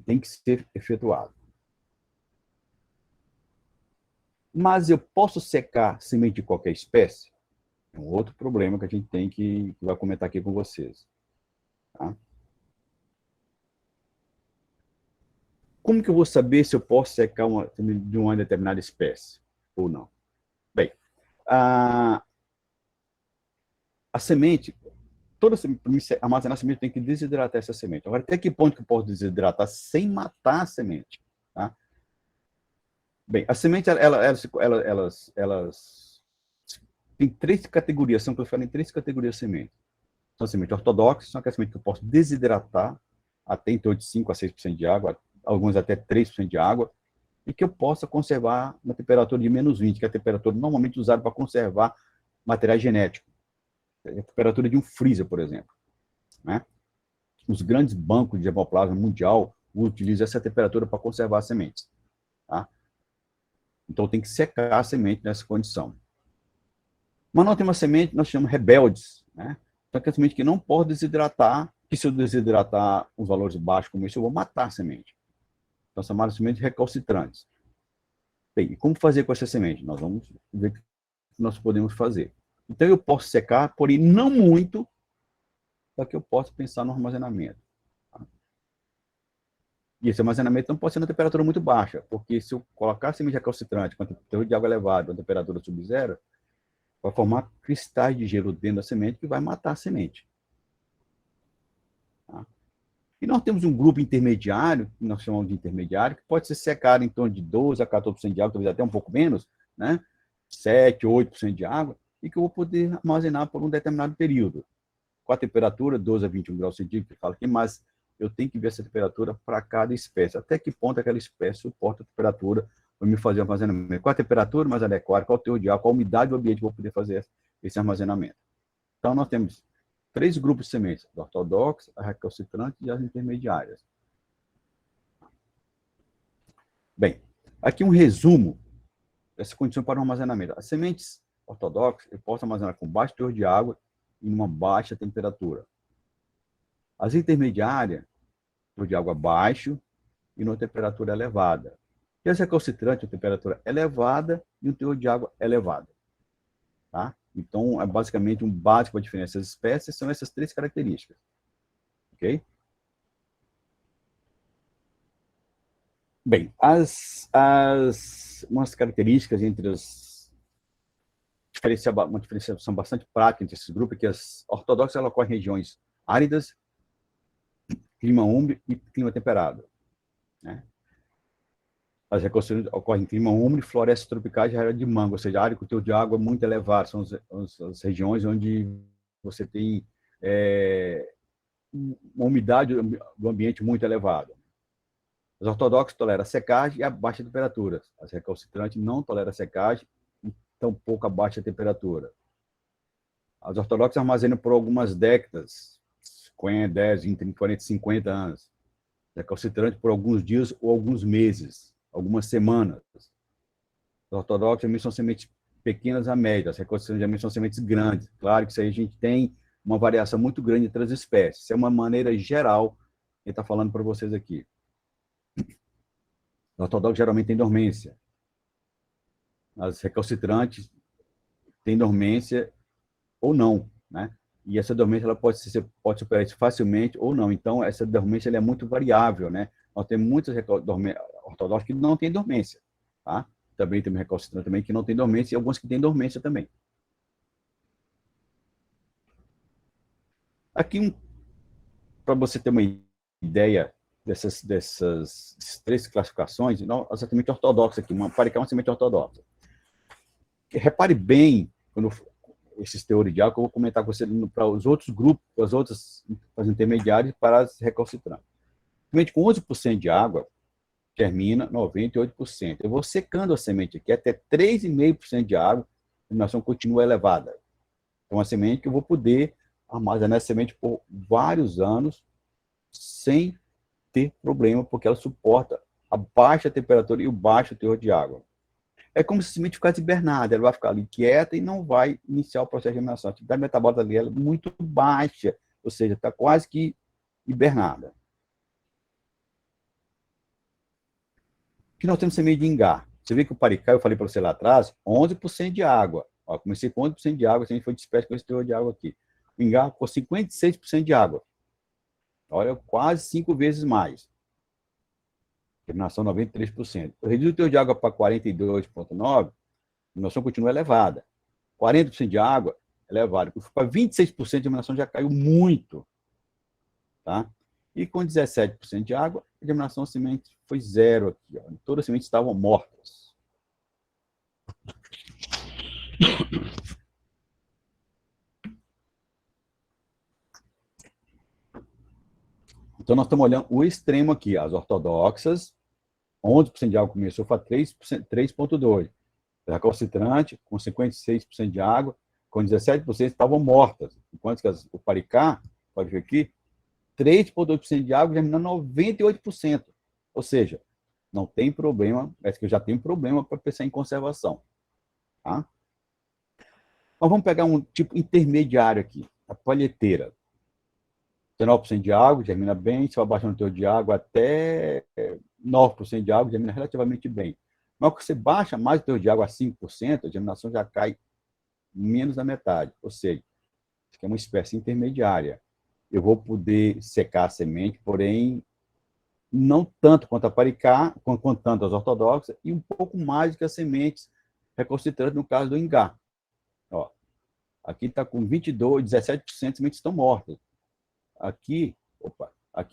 tem que ser efetuado. Mas eu posso secar semente de qualquer espécie? É um outro problema que a gente tem que vai comentar aqui com vocês. Tá? Como que eu vou saber se eu posso secar de uma determinada espécie ou não? Bem, a semente, armazenar a semente, tem que desidratar essa semente. Agora, até que ponto que eu posso desidratar sem matar a semente? Tá? Bem, as sementes, elas têm três categorias, são classificadas em três categorias de semente. São sementes ortodoxas, são aquelas sementes que eu posso desidratar até em torno de 5 a 6% de água, alguns até 3% de água, e que eu possa conservar na temperatura de menos 20, que é a temperatura normalmente usada para conservar materiais genéticos. A temperatura de um freezer, por exemplo. Né? Os grandes bancos de germoplasma mundial utilizam essa temperatura para conservar as sementes. Tá? Então, tem que secar a semente nessa condição. Mas nós temos uma semente, nós chamamos rebeldes. Né? Então, é uma semente que não pode desidratar, que se eu desidratar os valores baixos como isso, eu vou matar a semente. Então, são chamadas sementes recalcitrantes. Bem, e como fazer com essa semente? Nós vamos ver o que nós podemos fazer. Então, eu posso secar, porém não muito, para que eu possa pensar no armazenamento. Tá? E esse armazenamento não pode ser na temperatura muito baixa, porque se eu colocar a semente recalcitrante com a temperatura de água elevada, a temperatura sub-zero, vai formar cristais de gelo dentro da semente que vai matar a semente. Tá? E nós temos um grupo intermediário, que nós chamamos de intermediário, que pode ser secado em torno de 12% a 14% de água, talvez até um pouco menos, né? 7%, 8% de água, e que eu vou poder armazenar por um determinado período. Com a temperatura, 12 a 21 graus centígrados, que fala aqui, mas eu tenho que ver essa temperatura para cada espécie. Até que ponto aquela espécie suporta a temperatura para me fazer o armazenamento. Qual a temperatura mais adequada, qual o teor de água, qual a umidade do ambiente que eu vou poder fazer esse armazenamento. Então, nós temos 3 grupos de sementes, a ortodoxa, a recalcitrante e as intermediárias. Bem, aqui um resumo dessa condição para o armazenamento. As sementes ortodoxas eu posso armazenar com baixo teor de água e numa baixa temperatura. As intermediárias, teor de água baixo e numa temperatura elevada. E as recalcitrantes, a temperatura elevada e um teor de água elevado. Tá? Então, é basicamente um básico para diferença das espécies, são essas 3 características. Ok? Bem, umas características entre uma diferenciação bastante prática entre esses grupos é que as ortodoxas ela ocorrem em regiões áridas, clima úmido e clima temperado, né? As reconstruções ocorrem em clima úmido, florestas tropicais e área de mangue, ou seja, a área com teor de água muito elevado, são as regiões onde você tem uma umidade do ambiente muito elevada. Os ortodoxos toleram a secagem e a baixa temperatura. As recalcitrantes não toleram a secagem e tampouco a baixa temperatura. As ortodoxas armazenam por algumas décadas, 50, 10, 20, 30, 40, 50 anos. Recalcitrante por alguns dias ou alguns meses, algumas semanas. Os ortodoxos são sementes pequenas a médias, as recalcitrantes são sementes grandes. Claro que isso aí a gente tem uma variação muito grande entre as espécies. Isso é uma maneira geral que ele está falando para vocês aqui. Os ortodoxos geralmente têm dormência. As recalcitrantes têm dormência ou não, né? E essa dormência ela pode superar isso facilmente ou não. Então, essa dormência ela é muito variável, né? Nós temos muitas ortodoxos que não têm dormência, tá? Também temos recalcitrantes também que não têm dormência e alguns que têm dormência também. Aqui, para você ter uma ideia dessas três classificações, não exatamente ortodoxa aqui, uma paricá é uma semente ortodoxa. Repare bem, quando esses teores de água, que eu vou comentar com você para os outros grupos, para as intermediárias e para as recalcitrantes. Semente com 11% de água, germina 98%. Eu vou secando a semente aqui até 3,5% de água, a germinação continua elevada. É uma semente que eu vou poder armazenar essa semente por vários anos sem ter problema, porque ela suporta a baixa temperatura e o baixo teor de água. É como se a semente ficasse hibernada, ela vai ficar ali quieta e não vai iniciar o processo de germinação. A atividade metabólica dela é muito baixa, ou seja, está quase que hibernada. Aqui nós temos semente de ingá. Você vê que o paricá, eu falei para você lá atrás, 11% de água. Ó, comecei com 11% de água, a gente foi disperso com esse teor de água aqui. O ingá com 56% de água. Olha, quase 5 vezes mais. Germinação 93%. Eu reduzo o teor de água para 42,9%, a germinação continua elevada. 40% de água, elevada. Para 26% de germinação já caiu muito. Tá? E com 17% de água, a germinação da semente foi zero aqui. Ó. Todas as sementes estavam mortas. Então, nós estamos olhando o extremo aqui. As ortodoxas, 11% de água começou para 3,2%. A recalcitrante, com 56% de água, com 17% estavam mortas. Enquanto que o paricá, pode ver aqui, 3,2% de água germinando 98%. Ou seja, não tem problema, parece que eu já tenho problema para pensar em conservação. Tá? Mas vamos pegar um tipo intermediário aqui, a palheteira. 19% de água, germina bem, se vai baixando o teor de água até 9% de água, germina relativamente bem. Mas quando você baixa mais o teor de água a 5%, a germinação já cai menos da metade. Ou seja, isso aqui é uma espécie intermediária. Eu vou poder secar a semente, porém, não tanto quanto a paricá, quanto tanto as ortodoxas, e um pouco mais que as sementes recalcitrantes, no caso do ingá. Ó, aqui está com 22%, 17% de sementes estão mortas. Aqui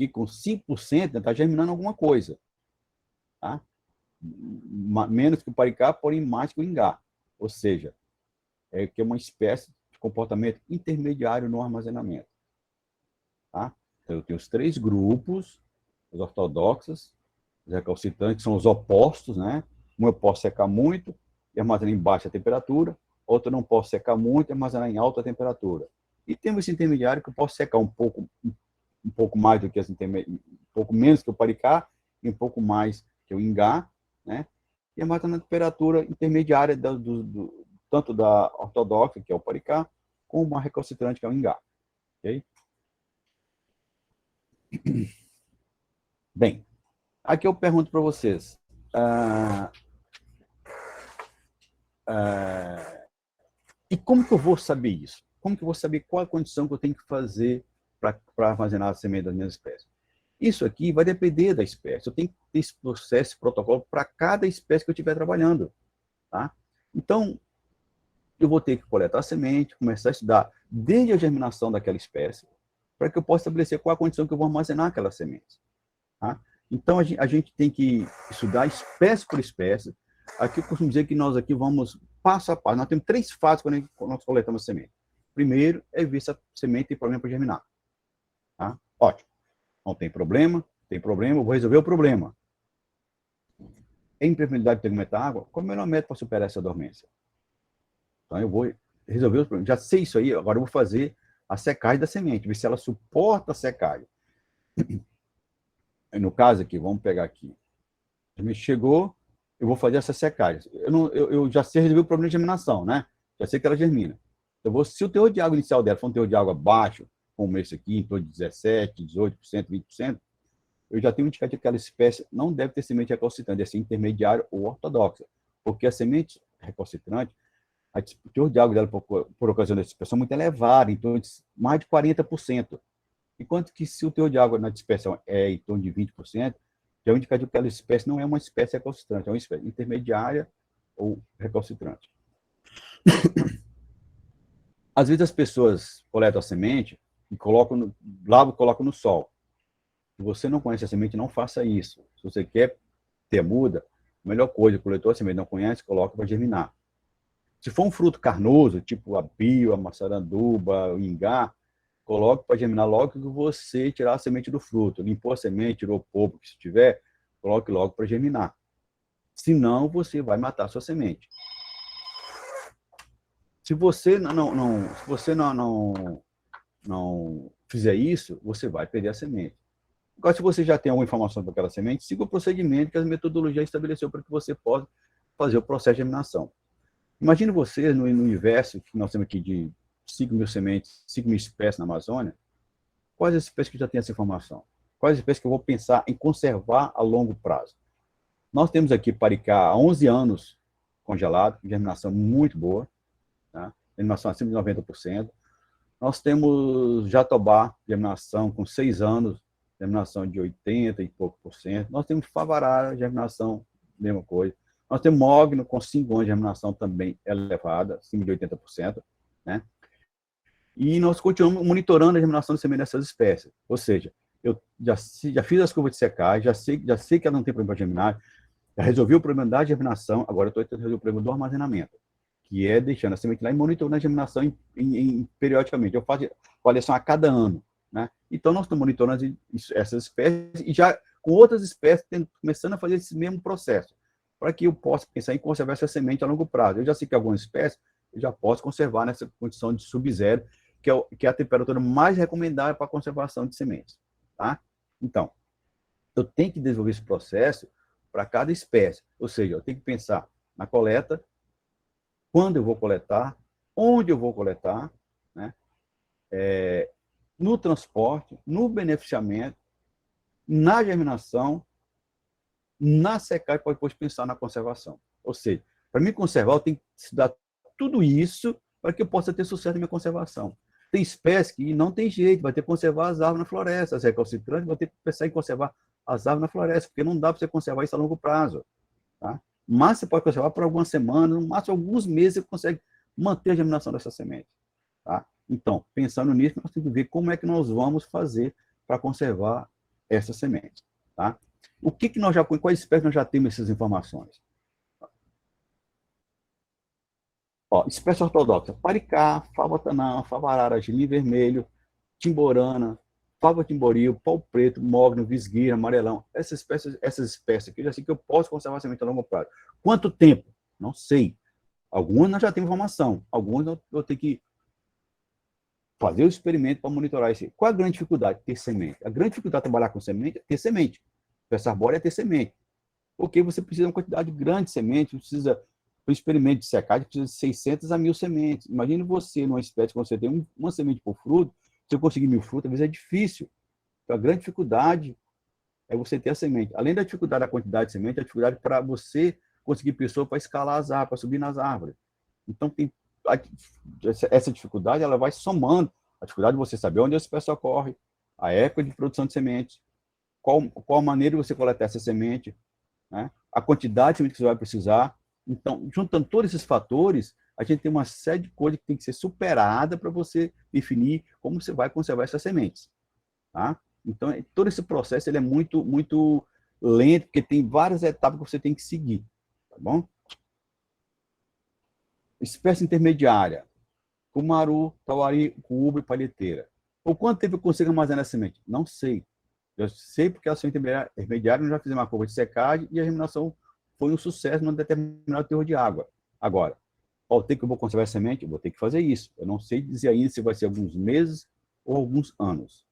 com 5% está germinando alguma coisa. Tá? Menos que o paricá, porém mais que o ingá. Ou seja, é que é uma espécie de comportamento intermediário no armazenamento. Tá? Então, eu tenho os três grupos, as ortodoxas, os recalcitrantes, que são os opostos, né? Um eu posso secar muito e armazenar em baixa temperatura, outro eu não posso secar muito e armazenar em alta temperatura. E temos esse intermediário que eu posso secar um pouco mais do que um pouco menos que o paricá e um pouco mais que o ingá, né? E armazenar na temperatura intermediária tanto da ortodoxa, que é o paricá, como a recalcitrante, que é o ingá. Ok? Bem, aqui eu pergunto para vocês. E como que eu vou saber isso? Como que eu vou saber qual a condição que eu tenho que fazer para armazenar a semente das minhas espécies? Isso aqui vai depender da espécie. Eu tenho que ter esse processo, esse protocolo para cada espécie que eu estiver trabalhando. Tá? Então, eu vou ter que coletar a semente, começar a estudar desde a germinação daquela espécie, para que eu possa estabelecer qual a condição que eu vou armazenar aquela semente. Tá? Então, a gente tem que estudar espécie por espécie. Aqui eu costumo dizer que nós aqui vamos passo a passo. Nós temos 3 fases quando nós coletamos a semente. Primeiro é ver se a semente tem problema para germinar. Tá? Ótimo. Não tem problema, eu vou resolver o problema. Em impermeabilidade de termômetro água, qual é o melhor método para superar essa dormência? Então, eu vou resolver os problemas. Já sei isso aí, agora eu vou fazer a secagem da semente, ver se ela suporta a secagem. No caso aqui, vamos pegar aqui. A semente chegou, eu vou fazer essa secagem. Eu já sei resolver o problema de germinação, né? Já sei que ela germina. Se o teor de água inicial dela for um teor de água baixo, como esse aqui, em torno de 17%, 18%, 20%, eu já tenho indicado que aquela espécie não deve ter semente recalcitrante, deve ser intermediária ou ortodoxa, porque a semente recalcitrante, o teor de água dela, por ocasião da dispersão, é muito elevado, em torno de mais de 40%. Enquanto que se o teor de água na dispersão é em torno de 20%, já é um indicativo que aquela espécie não é uma espécie recalcitrante, é uma espécie intermediária ou recalcitrante. Às vezes as pessoas coletam a semente e lavam e colocam no sol. Se você não conhece a semente, não faça isso. Se você quer ter muda, a melhor coisa, coletou a semente, não conhece, coloca para germinar. Se for um fruto carnoso, tipo a bio, a maçaranduba, o ingá, coloque para germinar logo que você tirar a semente do fruto. Limpou a semente, tirou o polvo que se tiver, coloque logo para germinar. Senão, você vai matar a sua semente. Se você não fizer isso, você vai perder a semente. Agora, se você já tem alguma informação para aquela semente, siga o procedimento que a metodologia estabeleceu para que você possa fazer o processo de germinação. Imagine você, no universo que nós temos aqui de 5.000 sementes, 5.000 espécies na Amazônia, quais as espécies que já têm essa informação? Quais as espécies que eu vou pensar em conservar a longo prazo? Nós temos aqui Paricá há 11 anos congelado, germinação muito boa, tá? Germinação acima de 90%. Nós temos Jatobá, germinação com 6 anos, germinação de 80 e pouco por cento. Nós temos Favarara, germinação, mesma coisa. Nós temos Mogno, com 5 anos de germinação também elevada, acima de 80%. Né? E nós continuamos monitorando a germinação de semente dessas espécies. Ou seja, eu já fiz as curvas de secagem, já sei que ela não tem problema para germinar, já resolvi o problema da germinação, agora eu estou tentando resolver o problema do armazenamento, que é deixando a semente lá e monitorando a germinação periodicamente. Eu faço avaliação a cada ano. Né? Então, nós estamos monitorando essas espécies e já com outras espécies começando a fazer esse mesmo processo, para que eu possa pensar em conservar essa semente a longo prazo. Eu já sei que algumas espécies eu já posso conservar nessa condição de sub-zero, que é a temperatura mais recomendável para a conservação de sementes. Tá? Então, eu tenho que desenvolver esse processo para cada espécie. Ou seja, eu tenho que pensar na coleta, quando eu vou coletar, onde eu vou coletar, né? No transporte, no beneficiamento, na germinação, na secagem, para depois pensar na conservação. Ou seja, para me conservar, eu tenho que estudar tudo isso para que eu possa ter sucesso na minha conservação. Tem espécies que não tem jeito, vai ter que conservar as árvores na floresta, as recalcitrantes vão ter que pensar em conservar as árvores na floresta, porque não dá para você conservar isso a longo prazo. Tá? Mas você pode conservar por algumas semanas, no máximo alguns meses, você consegue manter a germinação dessa semente. Tá? Então, pensando nisso, nós temos que ver como é que nós vamos fazer para conservar essa semente. Tá? Quais espécies nós já temos essas informações? Ó, espécie ortodoxa: Paricá, Fava-tanã, Favarara, Gilim vermelho, Timborana, Fava timboril, pau preto, mogno, visgueira, amarelão. Essas espécies aqui, eu já sei que eu posso conservar a semente a longo prazo. Quanto tempo? Não sei. Algumas nós já temos informação. Algumas eu vou ter que fazer o experimento para monitorar isso. Qual a grande dificuldade? Ter semente. A grande dificuldade de trabalhar com semente é ter semente. Peça arbórea é ter semente. Porque você precisa de uma quantidade grande de semente, precisa, para o experimento de secagem, precisa de 600 a 1.000 sementes. Imagine você, numa espécie que você tem uma semente por fruto, se eu conseguir 1.000 frutos, às vezes é difícil. Então, a grande dificuldade é você ter a semente. Além da dificuldade da quantidade de semente, a dificuldade para você conseguir pessoa para escalar as árvores, para subir nas árvores. Então, essa dificuldade ela vai somando a dificuldade de você saber onde a espécie ocorre, a época de produção de sementes, qual a maneira de você coletar essa semente, né? A quantidade de semente que você vai precisar. Então, juntando todos esses fatores, a gente tem uma série de coisas que tem que ser superada para você definir como você vai conservar essas sementes. Tá? Então, todo esse processo ele é muito, muito lento, porque tem várias etapas que você tem que seguir. Tá bom? Espécie intermediária. Cumaru, tauari, cuúba e palheteira. Por quanto tempo eu consigo armazenar a semente? Não sei. Eu sei porque a semente intermediária nós já fizemos uma curva de secagem e a germinação foi um sucesso num determinado teor de água. Agora, qual tempo que eu vou conservar a semente? Eu vou ter que fazer isso. Eu não sei dizer ainda se vai ser alguns meses ou alguns anos.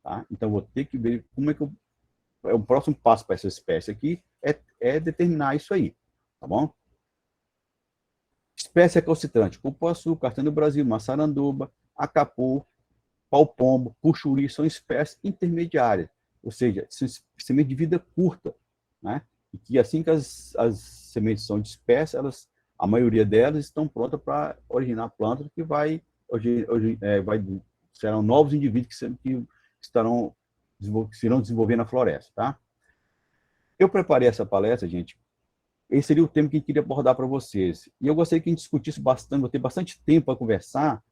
Tá? Então, eu vou ter que ver como é que o próximo passo para essa espécie aqui é determinar isso aí. Tá bom? Espécie recalcitrante. Cupuaçu, castanha do Brasil, maçaranduba, acapu, pau-pombo, puxuri, são espécies intermediárias. Ou seja, são sementes de vida curta. Né? E que assim que as sementes são dispersas, a maioria delas estão prontas para originar plantas que serão novos indivíduos que irão desenvolver na floresta. Tá? Eu preparei essa palestra, gente. Esse seria o tema que eu queria abordar para vocês. E eu gostaria que a gente discutisse bastante, vou ter bastante tempo para conversar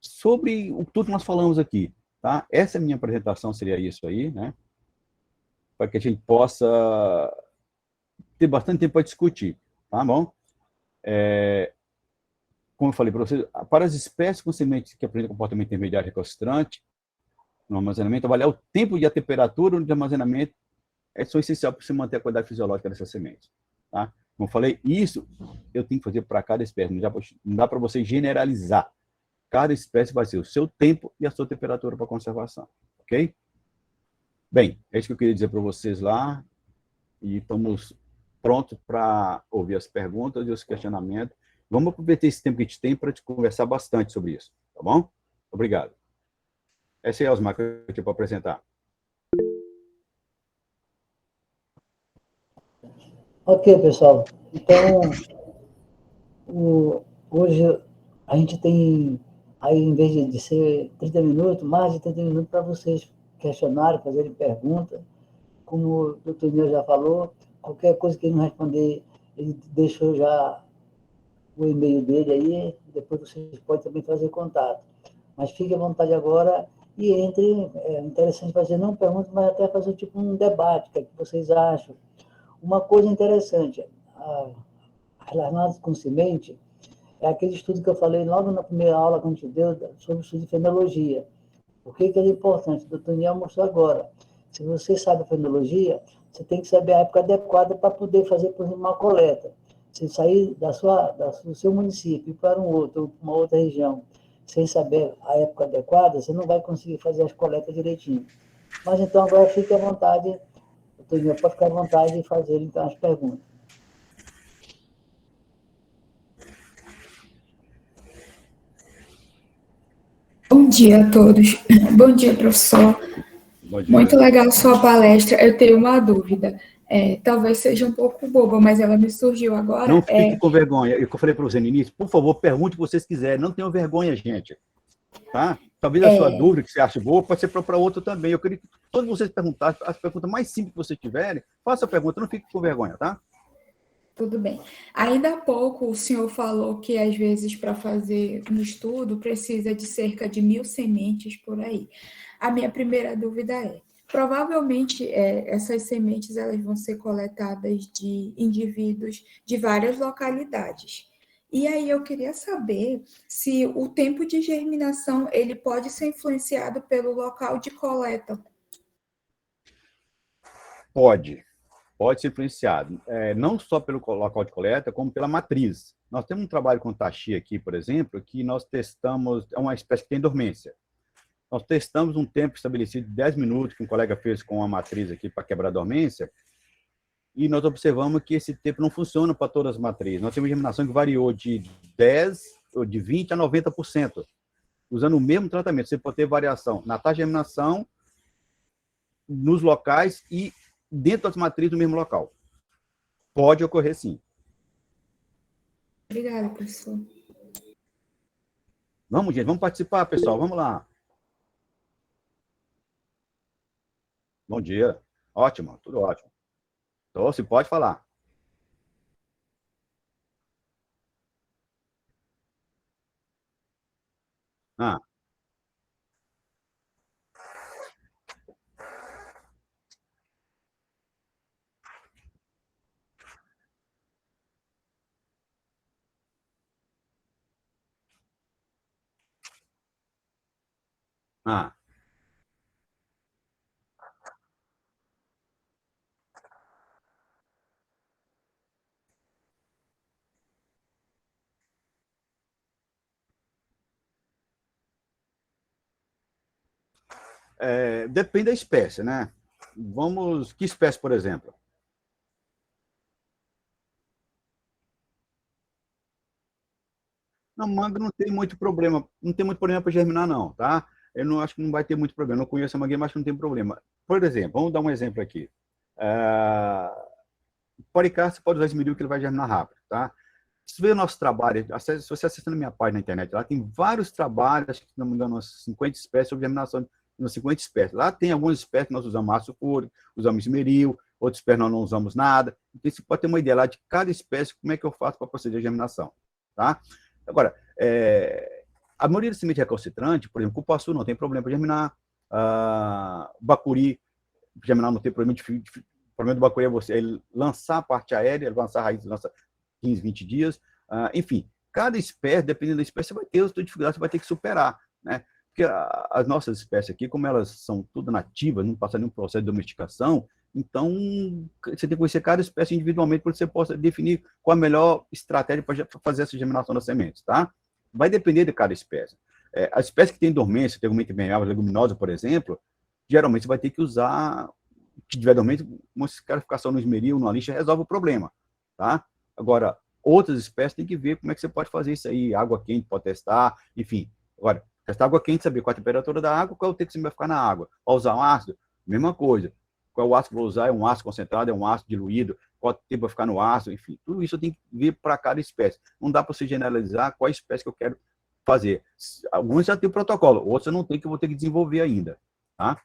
sobre tudo que nós falamos aqui. Tá? Essa é a minha apresentação, seria isso aí, né? Para que a gente possa ter bastante tempo para discutir. Tá bom? Como eu falei para vocês, para as espécies com sementes que apresentam comportamento intermediário recalcitrante, no armazenamento, avaliar o tempo e a temperatura de armazenamento são essenciais para você manter a qualidade fisiológica dessas sementes. Tá? Como eu falei, isso eu tenho que fazer para cada espécie, não dá para você generalizar. Cada espécie vai ser o seu tempo e a sua temperatura para conservação. Ok? Bem, é isso que eu queria dizer para vocês lá. E estamos prontos para ouvir as perguntas e os questionamentos. Vamos aproveitar esse tempo que a gente tem para te conversar bastante sobre isso. Tá bom? Obrigado. Essa é a Osmar que eu tinha para apresentar. Ok, pessoal. Então, hoje a gente tem, aí em vez de ser 30 minutos, mais de 30 minutos para vocês questionarem, fazerem perguntas. Como o doutor Nil já falou, qualquer coisa que ele não responder, ele deixou já o e-mail dele aí, depois vocês podem também fazer contato. Mas fique à vontade agora e entre, é interessante fazer não perguntas, mas até fazer tipo um debate, o que é que vocês acham. Uma coisa interessante, as lanadas com semente, é aquele estudo que eu falei logo na primeira aula que a gente deu sobre o estudo de fenologia. Por que é importante? O doutor Niel mostrou agora. Se você sabe a fenologia, você tem que saber a época adequada para poder fazer, por exemplo, uma coleta. Se sair do seu município e para um outro, uma outra região, sem saber a época adequada, você não vai conseguir fazer as coletas direitinho. Mas então agora fique à vontade, doutor Niel, pode ficar à vontade e fazer então as perguntas. Bom dia a todos. Bom dia, professor. Bom dia. Muito legal sua palestra. Eu tenho uma dúvida. Talvez seja um pouco boba, mas ela me surgiu agora. Não fique com vergonha. Eu falei para você no início, por favor, pergunte o que vocês quiserem. Não tenham vergonha, gente. Tá? Talvez a sua dúvida que você acha boa pode ser para outro também. Eu queria que todos vocês perguntassem, as perguntas mais simples que vocês tiverem, faça a pergunta, não fique com vergonha, tá? Tudo bem. Ainda há pouco o senhor falou que, às vezes, para fazer um estudo, precisa de cerca de 1.000 sementes por aí. A minha primeira dúvida provavelmente, essas sementes elas vão ser coletadas de indivíduos de várias localidades. E aí eu queria saber se o tempo de germinação ele pode ser influenciado pelo local de coleta. Pode ser influenciado, não só pelo local de coleta, como pela matriz. Nós temos um trabalho com taxi aqui, por exemplo, que nós testamos, é uma espécie que tem dormência. Nós testamos um tempo estabelecido de 10 minutos, que um colega fez com uma matriz aqui para quebrar a dormência, e nós observamos que esse tempo não funciona para todas as matrizes. Nós temos uma germinação que variou de 10%, ou de 20% a 90%, usando o mesmo tratamento. Você pode ter variação na taxa de germinação, nos locais e dentro das matrizes do mesmo local. Pode ocorrer, sim. Obrigada, professor. Vamos, gente, vamos participar, pessoal. Vamos lá. Bom dia. Ótimo, tudo ótimo. Então, se pode falar. Ah, ah. Depende da espécie, né? Vamos, que espécie, por exemplo? Na manga não tem muito problema, não tem muito problema para germinar, não, tá? Eu não acho que não vai ter muito problema. Eu não conheço a mangueira, mas acho que não tem problema. Por exemplo, vamos dar um exemplo aqui. Policar, você pode usar esmeril que ele vai germinar rápido, tá? Se você vê o nosso trabalho, se você acessando a minha página na internet, lá tem vários trabalhos, acho que não me engano, umas 50 espécies sobre germinação de umas 50 espécies. Lá tem algumas espécies que nós usamos ácido fúrico, usamos esmeril, outras espécies nós não usamos nada. Então, você pode ter uma ideia lá de cada espécie, como é que eu faço para proceder a germinação, tá? Agora, a maioria da semente recalcitrante, por exemplo, cupuaçu não tem problema para germinar, bacuri, germinar não tem problema. O problema do bacuri é você lançar a parte aérea, lançar a raiz, lança 15, 20 dias, enfim, cada espécie, dependendo da espécie, você vai ter as suas dificuldades, você vai ter que superar, né? Porque as nossas espécies aqui, como elas são tudo nativas, não passam nenhum processo de domesticação, então você tem que conhecer cada espécie individualmente para que você possa definir qual a melhor estratégia para fazer essa germinação das sementes, tá? Vai depender de cada espécie. A espécie que tem dormência, tegumento permeável, leguminosa, por exemplo, geralmente você vai ter que usar, que tiver dormência, uma escarificação no esmeril, numa lixa, resolve o problema, tá? Agora, outras espécies tem que ver como é que você pode fazer isso aí. Água quente pode testar, enfim. Agora, testar água quente, saber qual a temperatura da água, qual é o tempo que você vai ficar na água. Vai usar um ácido? Mesma coisa. Qual é o ácido que eu vou usar? É um ácido concentrado, é um ácido diluído? Qual tempo vai ficar no ácido? Enfim, tudo isso eu tenho que ver para cada espécie. Não dá para você generalizar qual espécie que eu quero fazer. Alguns já tem o protocolo, outros eu não tenho, que eu vou ter que desenvolver ainda, tá?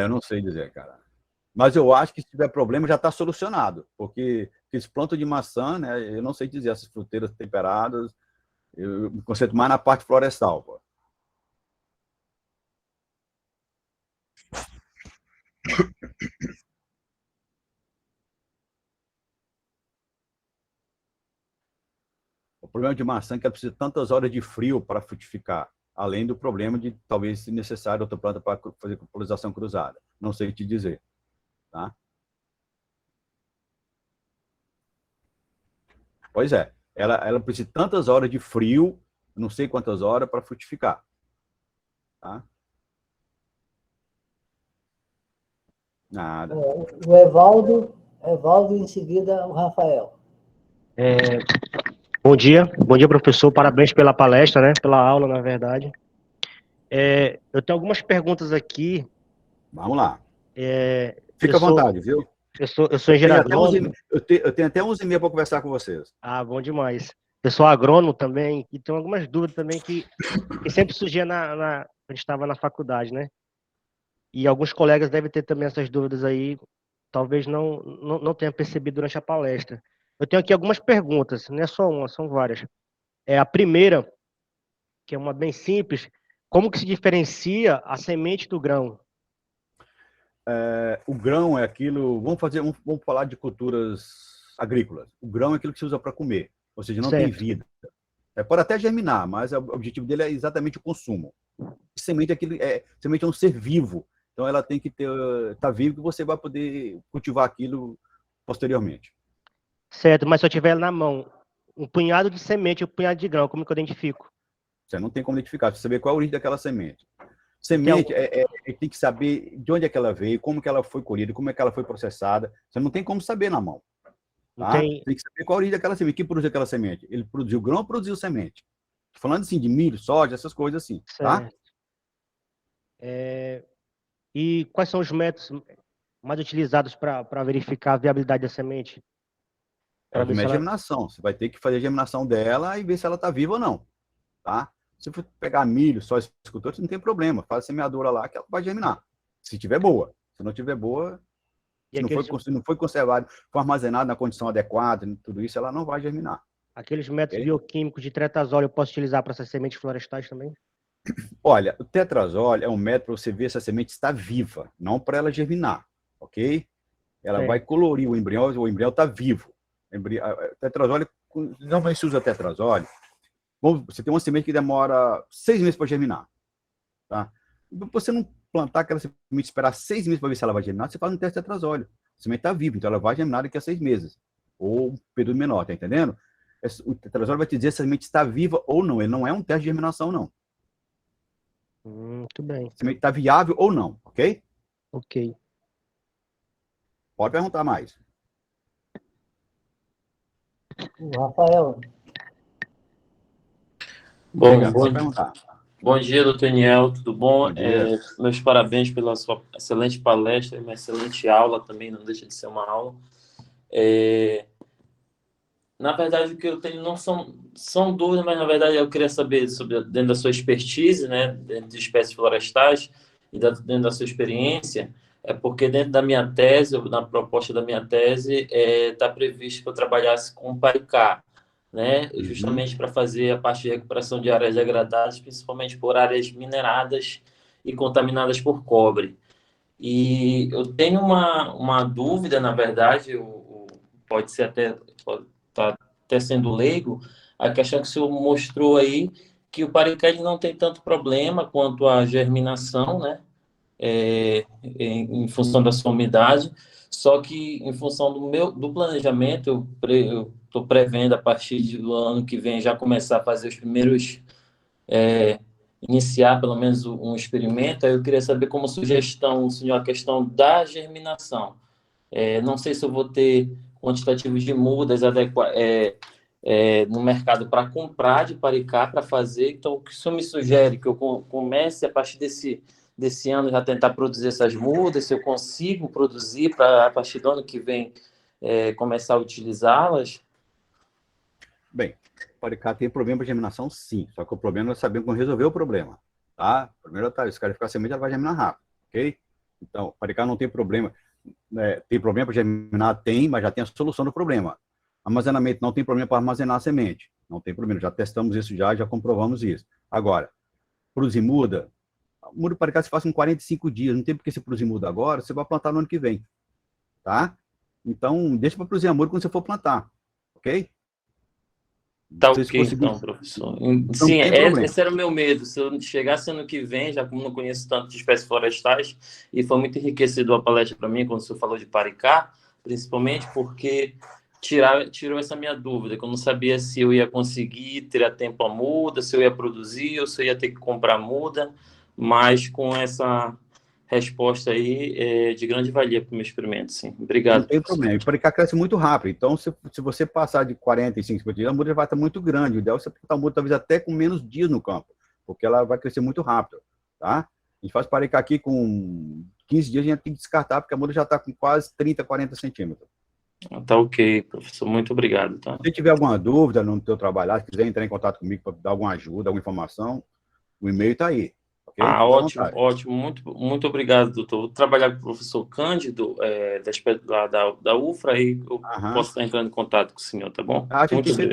Eu não sei dizer, cara. Mas eu acho que se tiver problema já está solucionado, porque esse planto de maçã, né, eu não sei dizer, essas fruteiras temperadas, eu me concentro mais na parte florestal. Pô. O problema de maçã é que ela precisa de tantas horas de frio para frutificar, além do problema de talvez ser necessário outra planta para fazer polinização cruzada. Não sei te dizer. Tá? Pois é, ela precisa de tantas horas de frio, não sei quantas horas, para frutificar. Tá? Nada. O Evaldo e em seguida o Rafael. Bom dia, professor. Parabéns pela palestra, né? Pela aula, na verdade. Eu tenho algumas perguntas aqui. Vamos lá. Fica à vontade, viu? Eu sou engenheiro agrônomo. Eu tenho até 11h30 para conversar com vocês. Bom demais. Eu sou agrônomo também e tenho algumas dúvidas também que sempre surgia quando a gente estava na faculdade, né? E alguns colegas devem ter também essas dúvidas aí, talvez não tenha percebido durante a palestra. Eu tenho aqui algumas perguntas, não é só uma, são várias. A primeira, que é uma bem simples, como que se diferencia a semente do grão? O grão é aquilo. Vamos falar de culturas agrícolas. O grão é aquilo que se usa para comer, ou seja, não tem vida. Pode até germinar, mas o objetivo dele é exatamente o consumo. Semente é um ser vivo, então ela tem que estar viva, que você vai poder cultivar aquilo posteriormente. Certo, mas se eu tiver ela na mão, um punhado de semente e um punhado de grão, como que eu identifico? Você não tem como identificar, você saber qual é a origem daquela semente. Semente, tem que saber de onde é que ela veio, como que ela foi colhida, como é que ela foi processada. Você não tem como saber na mão. Tá? Tem que saber qual a origem daquela semente. Quem produziu aquela semente? Ele produziu grão ou produziu semente? Tô falando assim, de milho, soja, essas coisas assim. Tá? E quais são os métodos mais utilizados para verificar a viabilidade da semente? A germinação. Você vai ter que fazer a germinação dela e ver se ela está viva ou não. Tá? Se for pegar milho, só escultor, não tem problema. Faz a semeadura lá que ela vai germinar. Se tiver boa. Se não tiver boa, E se não foi conservado, foi armazenado na condição adequada, tudo isso, ela não vai germinar. aqueles métodos Ok? bioquímicos de tetrazole eu posso utilizar para essas sementes florestais também? Olha, o tetrazole é um método para você ver se a semente está viva, não para ela germinar, ok? Ela vai colorir o embrião está vivo. Tetrazole, normalmente se usa tetrazole. Você tem uma semente que demora 6 meses para germinar, tá? Você não plantar aquela semente e esperar 6 meses para ver se ela vai germinar, você faz um teste de tetrazole. A semente está viva, então ela vai germinar daqui a 6 meses, ou um período menor, tá entendendo? O tetrazole vai te dizer se a semente está viva ou não. Ele não é um teste de germinação, não. Muito bem. A semente está viável ou não, ok? Ok. Pode perguntar mais. O Rafael, Bom, Diga, pode perguntar. bom dia, doutor Niel, tudo bom? Bom dia. Meus parabéns pela sua excelente palestra, uma excelente aula também, não deixa de ser uma aula. Na verdade, o que eu tenho não são dúvidas, mas na verdade eu queria saber sobre dentro da sua expertise, né, dentro de espécies florestais e dentro da sua experiência, é porque dentro da minha tese, na proposta da minha tese, está previsto que eu trabalhasse com paricá, né, justamente para fazer a parte de recuperação de áreas degradadas, principalmente por áreas mineradas e contaminadas por cobre. E eu tenho uma dúvida, na verdade, pode ser até tá até sendo leigo, a questão que o senhor mostrou aí, que o paricá não tem tanto problema quanto a germinação, né? Em função da sua umidade, só que em função do planejamento, eu estou prevendo a partir do ano que vem já começar a fazer os primeiros, iniciar pelo menos um experimento. Aí eu queria saber como sugestão, senhor, a questão da germinação. Não sei se eu vou ter quantitativos de mudas no mercado para comprar de paricá para fazer. Então, o que o senhor me sugere? Que eu comece a partir desse ano já tentar produzir essas mudas, se eu consigo produzir para a partir do ano que vem começar a utilizá-las? Bem, o paricá tem problema de germinação, sim. Só que o problema é saber como resolver o problema, tá? Primeiro, tá, se o cara ficar semente, ela vai germinar rápido, ok? Então, o paricá não tem problema. Tem problema para germinar? Tem, mas já tem a solução do problema. Armazenamento, não tem problema para armazenar a semente. Não tem problema, já testamos isso já comprovamos isso. Agora, produzir muda, o muda paricá se faz em 45 dias, não tem por que você produzir muda agora, você vai plantar no ano que vem, tá? Então, deixa para produzir a muda quando você for plantar, ok? Tá ok, então, professor. Sim, esse era o meu medo. Se eu chegasse ano que vem, já como não conheço tanto de espécies florestais, e foi muito enriquecedor a palestra para mim, quando o senhor falou de paricá, principalmente porque tirou essa minha dúvida, que eu não sabia se eu ia conseguir ter a tempo a muda, se eu ia produzir, ou se eu ia ter que comprar muda, mas com essa resposta aí é de grande valia para o meu experimento, sim. Obrigado. Não tem problema. O paricá cresce muito rápido. Então, se você passar de 45, 50 dias, a muda vai estar muito grande. O ideal é você plantar a muda talvez até com menos dias no campo, porque ela vai crescer muito rápido, tá? A gente faz paricá aqui com 15 dias, a gente tem que descartar, porque a muda já está com quase 30, 40 centímetros. Tá ok, professor. Muito obrigado, tá? Se tiver alguma dúvida no teu trabalho, se quiser entrar em contato comigo para dar alguma ajuda, alguma informação, o e-mail está aí. Okay? Ótimo, ótimo. Muito obrigado, doutor. Vou trabalhar com o professor Cândido, da UFRA, e eu posso estar entrando em contato com o senhor, tá bom? A gente tem muito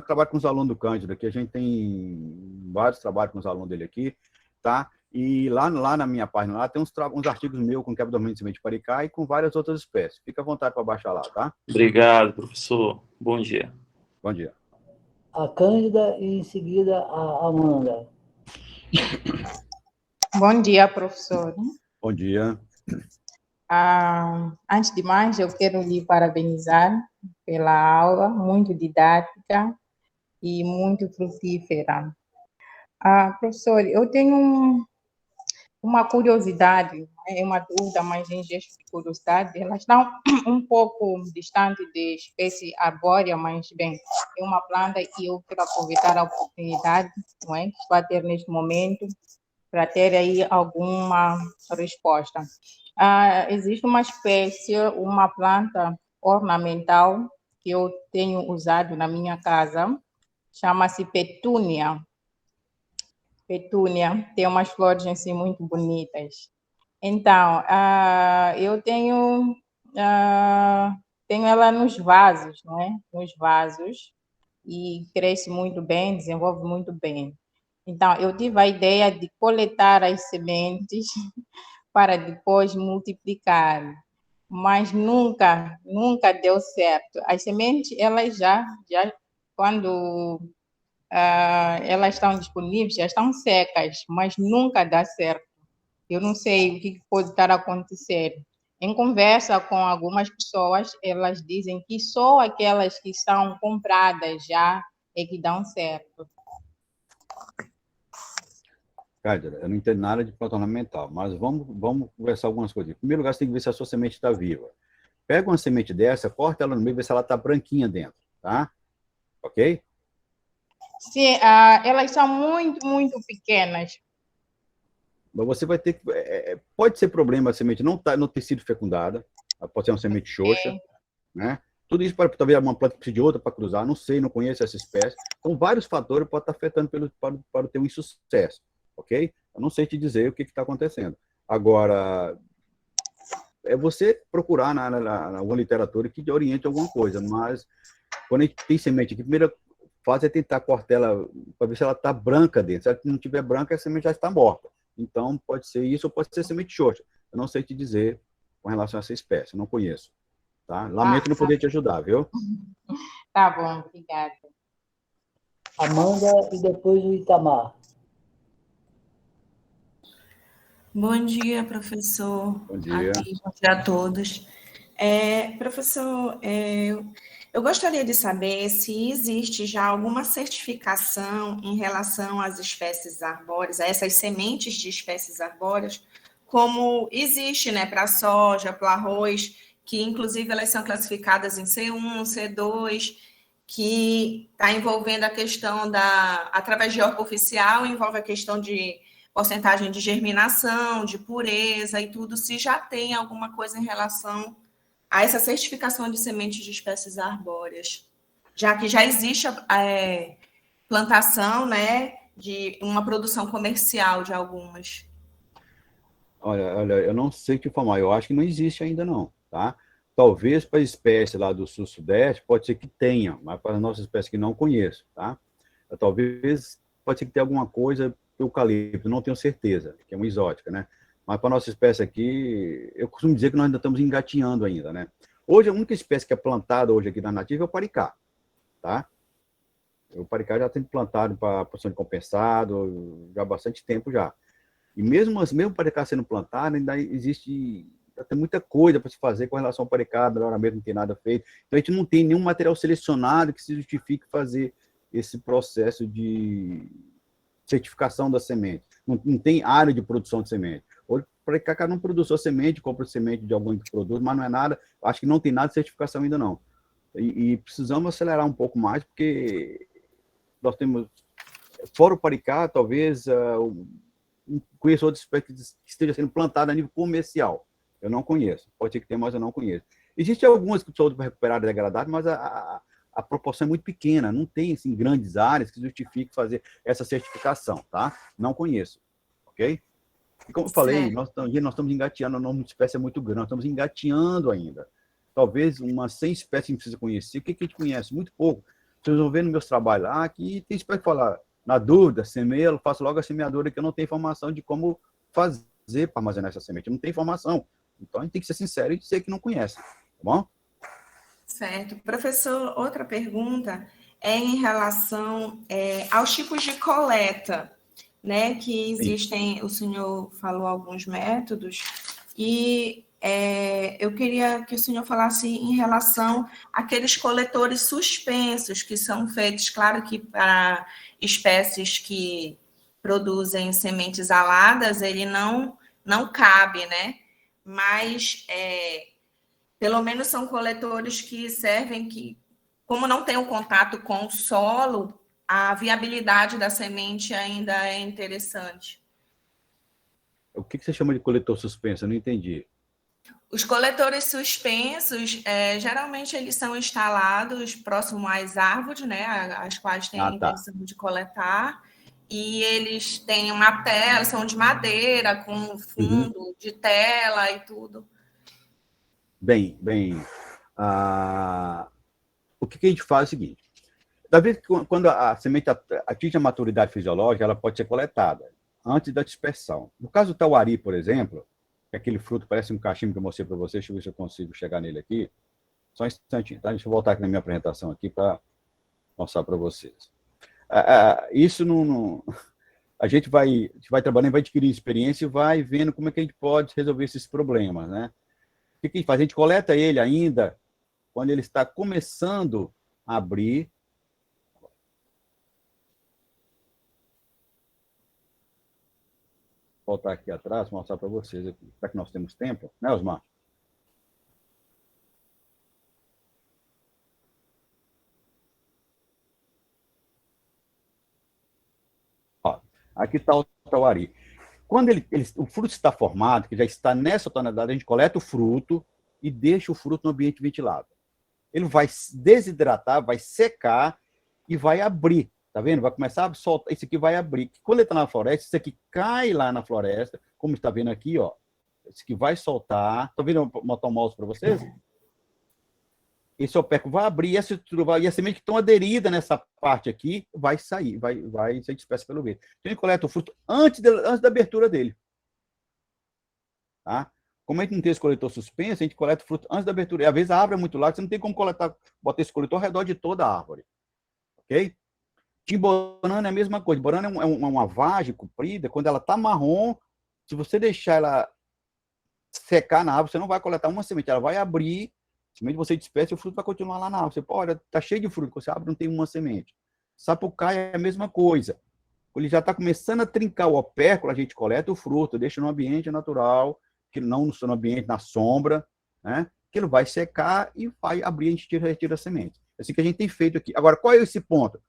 trabalho com os alunos do Cândido aqui. A gente tem vários trabalhos com os alunos dele aqui, tá? E lá na minha página, lá tem uns artigos meus com quebra-dormente de semente de paricá e com várias outras espécies. Fica à vontade para baixar lá, tá? Obrigado, professor. Bom dia. Bom dia. A Cândida e, em seguida, a Amanda. Bom dia, professor. Bom dia. Antes de mais, eu quero lhe parabenizar pela aula, muito didática e muito frutífera. Professor, eu tenho uma curiosidade, uma dúvida, mas em gesto de curiosidade. Elas estão um pouco distante da espécie arbórea, mas, bem, é uma planta que eu quero aproveitar a oportunidade, não é, que estou a ter neste momento, para ter aí alguma resposta. Existe uma espécie, uma planta ornamental que eu tenho usado na minha casa, chama-se petúnia. petúnia, tem umas flores assim muito bonitas. Então, eu tenho ela nos vasos, não é? Nos vasos, e cresce muito bem, desenvolve muito bem. Então, eu tive a ideia de coletar as sementes para depois multiplicar, mas nunca deu certo. As sementes, elas já quando elas estão disponíveis, já estão secas, mas nunca dá certo. Eu não sei o que pode estar acontecendo. Em conversa com algumas pessoas, elas dizem que só aquelas que são compradas já é que dão certo. Cádiz, eu não entendo nada de planta ornamental, mas vamos conversar algumas coisas. Em primeiro lugar, você tem que ver se a sua semente está viva. Pega uma semente dessa, corta ela no meio e vê se ela está branquinha dentro, tá? Ok? Sim, elas são muito, muito pequenas. Mas você vai ter que... pode ser problema a semente não ter sido fecundada, pode ser uma semente xoxa, né? Tudo isso para talvez uma planta que precise de outra para cruzar, não sei, não conheço essa espécie. Então, vários fatores podem estar afetando para ter um insucesso, ok? Eu não sei te dizer o que está acontecendo. Agora, é você procurar na alguma literatura que te oriente alguma coisa, mas quando a gente tem semente aqui, a primeira fase é tentar cortar ela para ver se ela está branca dentro. Se ela não estiver branca, a semente já está morta. Então, pode ser isso ou pode ser semente xoxa. Eu não sei te dizer com relação a essa espécie, eu não conheço. Tá? Lamento não poder te ajudar, viu? Tá bom, obrigada. Amanda e depois o Itamar. Bom dia, professor. Bom dia. Bom dia a todos. Professor, eu gostaria de saber se existe já alguma certificação em relação às espécies arbóreas, a essas sementes de espécies arbóreas, como existe, né, para a soja, para o arroz, que inclusive elas são classificadas em C1, C2, que está envolvendo a questão através de órgão oficial, envolve a questão de porcentagem de germinação, de pureza e tudo, se já tem alguma coisa em relação a essa certificação de sementes de espécies arbóreas, já que já existe plantação, né, de uma produção comercial de algumas. Olha, eu não sei te informar, eu acho que não existe ainda não, tá? Talvez para a espécie lá do sul-sudeste, pode ser que tenha, mas para a nossa espécie que não conheço, tá? Talvez, pode ser que tenha alguma coisa, eucalipto, não tenho certeza, que é uma exótica, né? Mas para a nossa espécie aqui, eu costumo dizer que nós ainda estamos engatinhando ainda, né? Hoje, a única espécie que é plantada hoje aqui na nativa é o paricá, tá? O paricá já tem plantado para produção de compensado, já há bastante tempo já. E mesmo o paricá sendo plantado, ainda existe, tem muita coisa para se fazer com relação ao paricá, melhoramento não tem nada feito. Então, a gente não tem nenhum material selecionado que se justifique fazer esse processo de certificação da semente. Não tem área de produção de semente. Hoje, o paricá não produz só semente, compra semente de algum produto, mas não é nada, acho que não tem nada de certificação ainda não. E precisamos acelerar um pouco mais, porque nós temos, fora o paricá, talvez... conheço outras espécies que estejam sendo plantadas a nível comercial. Eu não conheço. Pode ser que tenha, mas eu não conheço. Existem algumas que são recuperadas e degradadas, mas a proporção é muito pequena. Não tem assim, grandes áreas que justifiquem fazer essa certificação, tá? Não conheço. Ok? E como eu falei, nós estamos engateando, a nome de espécie é muito grande, nós estamos engateando ainda. Talvez umas 100 espécies a gente precisa conhecer. O que a gente conhece? Muito pouco. Vocês vão ver nos meus trabalhos lá que tem espécie que fala... Na dúvida, semeio, faço logo a semeadura, que eu não tenho informação de como fazer para armazenar essa semente. Eu não tenho informação. Então, a gente tem que ser sincero e dizer que não conhece. Tá bom? Certo. Professor, outra pergunta é em relação aos tipos de coleta, né? Que existem, o senhor falou alguns métodos, e eu queria que o senhor falasse em relação àqueles coletores suspensos que são feitos, claro que para espécies que produzem sementes aladas, ele não cabe, né? Mas, pelo menos são coletores que servem que, como não tem o contato com o solo, a viabilidade da semente ainda é interessante. O que você chama de coletor suspenso? Eu não entendi. Os coletores suspensos, geralmente eles são instalados próximo às árvores, né, as quais têm a intenção de coletar, e eles têm uma tela, são de madeira, com fundo de tela e tudo. Bem, o que a gente faz é o seguinte: da vez que quando a semente atinge a maturidade fisiológica, ela pode ser coletada antes da dispersão. No caso do tauari, por exemplo, que aquele fruto parece um cachimbo que eu mostrei para vocês, deixa eu ver se eu consigo chegar nele aqui. Só um instantinho, tá? Deixa eu voltar aqui na minha apresentação aqui para mostrar para vocês. Isso não... A gente vai trabalhando, vai adquirindo experiência e vai vendo como é que a gente pode resolver esses problemas, né? O que a gente faz? A gente coleta ele ainda quando ele está começando a abrir. Vou voltar aqui atrás, mostrar para vocês aqui. Será que nós temos tempo? Né, Osmar? Ó, aqui está o tauari. Quando o fruto está formado, que já está nessa tonalidade, a gente coleta o fruto e deixa o fruto no ambiente ventilado. Ele vai desidratar, vai secar e vai abrir. Tá vendo? Vai começar a soltar. Isso aqui vai abrir. Quando ele está na floresta, isso aqui cai lá na floresta, como está vendo aqui, ó. Isso aqui vai soltar. Estão vendo eu botar o mouse para vocês? Esse opéculo vai abrir e a semente que estão aderida nessa parte aqui vai sair, vai ser dispersa pelo vento. Então, ele coleta o fruto antes da abertura dele. Tá? Como a gente não tem esse coletor suspenso, a gente coleta o fruto antes da abertura. E às vezes a árvore é muito larga, você não tem como botar esse coletor ao redor de toda a árvore. Ok? Timborana é a mesma coisa. Timborana é uma vagem comprida, quando ela está marrom, se você deixar ela secar na árvore, você não vai coletar uma semente, ela vai abrir, semente você dispersa e o fruto vai continuar lá na árvore. Você pode, olha, está cheio de fruto, você abre não tem uma semente. Sapucaia é a mesma coisa. Quando ele já está começando a trincar o opéculo, a gente coleta o fruto, deixa no ambiente natural, que não no ambiente, na sombra, né? Que ele vai secar e vai abrir, a gente retira a semente. É assim que a gente tem feito aqui. Agora, qual é esse ponto?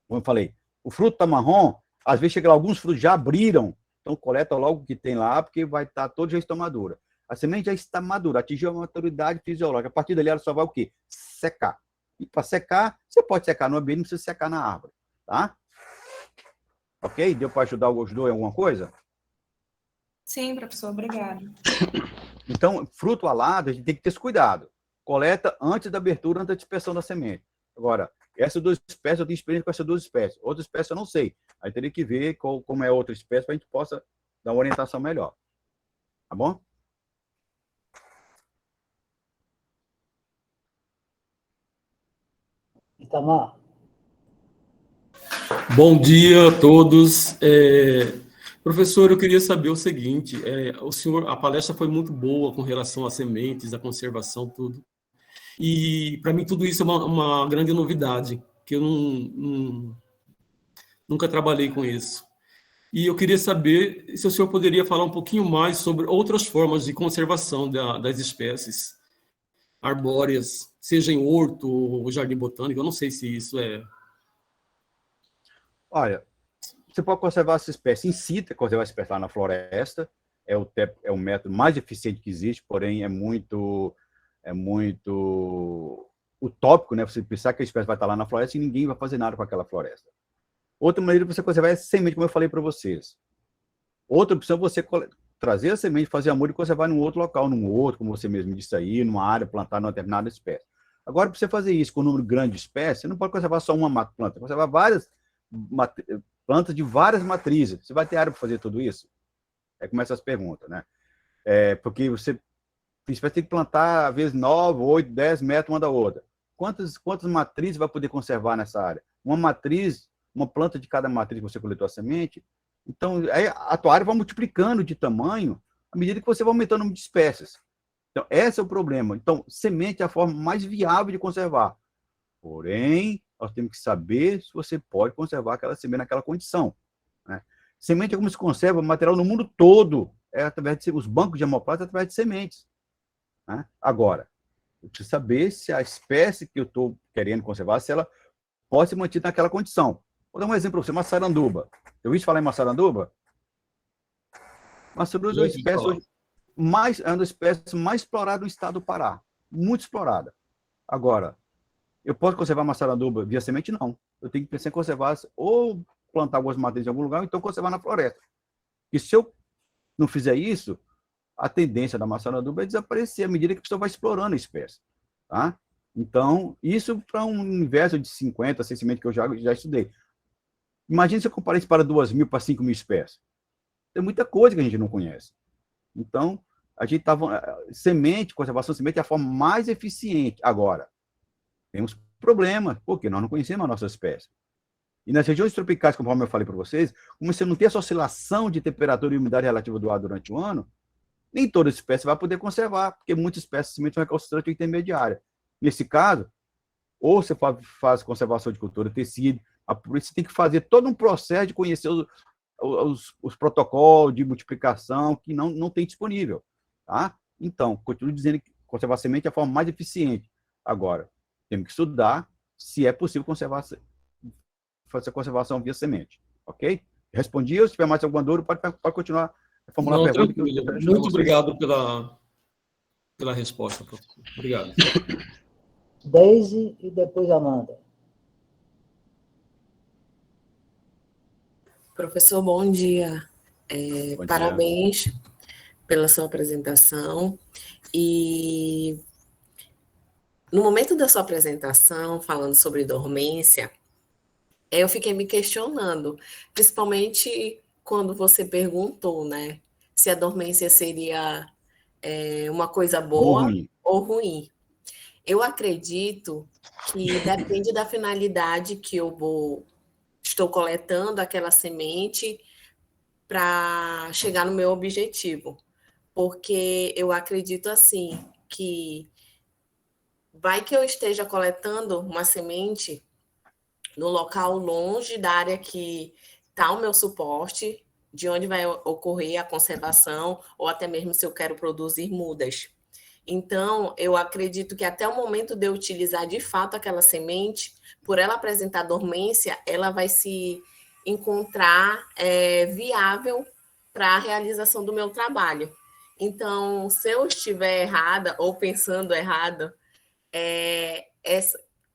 Como eu falei, o fruto está marrom, às vezes chega lá, alguns frutos já abriram, então coleta logo o que tem lá, porque vai estar todo já está madura. A semente já está madura, atingiu a maturidade fisiológica. A partir dali, ela só vai o quê? Secar. E para secar, você pode secar no ambiente, não precisa secar na árvore. Tá? Ok? Deu para ajudar os dois em alguma coisa? Sim, professor, obrigado. Então, fruto alado, a gente tem que ter esse cuidado. Coleta antes da abertura, antes da dispersão da semente. Agora, essas duas espécies, eu tenho experiência com essas duas espécies. Outra espécie eu não sei. Aí teria que ver como é outra espécie para a gente possa dar uma orientação melhor. Tá bom? Itamar. Bom dia a todos. Professor, eu queria saber o seguinte: a palestra foi muito boa com relação às sementes, à conservação, tudo. E para mim tudo isso é uma grande novidade, que eu nunca trabalhei com isso. E eu queria saber se o senhor poderia falar um pouquinho mais sobre outras formas de conservação das espécies arbóreas, seja em horto ou jardim botânico. Eu não sei se isso é... Olha, você pode conservar essa espécie in situ, conservar essa espécie lá na floresta, é o método mais eficiente que existe, porém é muito utópico, né? Você pensar que a espécie vai estar lá na floresta e ninguém vai fazer nada com aquela floresta. Outra maneira de você conservar é semente, como eu falei para vocês. Outra opção é você trazer a semente, fazer amor e conservar em um outro local, num outro, como você mesmo disse aí, numa área, plantar numa determinada espécie. Agora, para você fazer isso com um número grande de espécies, você não pode conservar só uma planta, conservar várias plantas de várias matrizes. Você vai ter área para fazer tudo isso? Aí começa as perguntas, né? Porque você tem que plantar, às vezes, 9, 8, 10 metros uma da outra. Quantas matrizes vai poder conservar nessa área? Uma planta de cada matriz que você coletou a semente. Então, a tua área vai multiplicando de tamanho à medida que você vai aumentando o número de espécies. Então, esse é o problema. Então, semente é a forma mais viável de conservar. Porém, nós temos que saber se você pode conservar aquela semente naquela condição. Né? Semente é como se conserva material no mundo todo. Através de os bancos de hemoplasta, através de sementes. Né? Agora, eu preciso saber se a espécie que eu estou querendo conservar, se ela pode ser mantida naquela condição. Vou dar um exemplo para você, maçaranduba. Eu ouvi falar em maçaranduba? Maçaranduba é uma das espécies mais exploradas do estado do Pará. Muito explorada. Agora, eu posso conservar maçaranduba via semente? Não. Eu tenho que pensar em conservar ou plantar algumas matrizes em algum lugar, ou então conservar na floresta. E se eu não fizer isso, a tendência da maçanaduba é desaparecer à medida que a pessoa vai explorando a espécie. Tá? Então, isso para um universo de 50, 100 sementes que eu já estudei. Imagina se eu comparar isso para 2.000, para 5.000 espécies. Tem muita coisa que a gente não conhece. Então, a gente estava... Semente, conservação de semente é a forma mais eficiente. Agora, temos problemas, porque nós não conhecemos a nossa espécie. E nas regiões tropicais, conforme eu falei para vocês, como você não tem essa oscilação de temperatura e umidade relativa do ar durante o ano, nem toda espécie vai poder conservar, porque muitas espécies de semente são recalcitrantes intermediárias. Nesse caso, ou você faz conservação de cultura tecido, você tem que fazer todo um processo de conhecer os protocolos de multiplicação que não tem disponível. Tá? Então, continuo dizendo que conservar semente é a forma mais eficiente. Agora, temos que estudar se é possível fazer conservação via semente. Ok? Respondi. Se tiver mais alguma dúvida, pode continuar a formular a pergunta. Tranquilo. Muito obrigado pela resposta, professor. Obrigado. Deise e depois Amanda. Professor, bom dia. Bom dia. Parabéns pela sua apresentação. E no momento da sua apresentação, falando sobre dormência, eu fiquei me questionando, principalmente quando você perguntou, né, se a dormência seria uma coisa boa ou ruim. Eu acredito que depende da finalidade que estou coletando aquela semente para chegar no meu objetivo. Porque eu acredito assim, que vai que eu esteja coletando uma semente no local longe da área que está o meu suporte, de onde vai ocorrer a conservação, ou até mesmo se eu quero produzir mudas. Então, eu acredito que até o momento de eu utilizar de fato aquela semente, por ela apresentar dormência, ela vai se encontrar viável para a realização do meu trabalho. Então, se eu estiver errada ou pensando errado,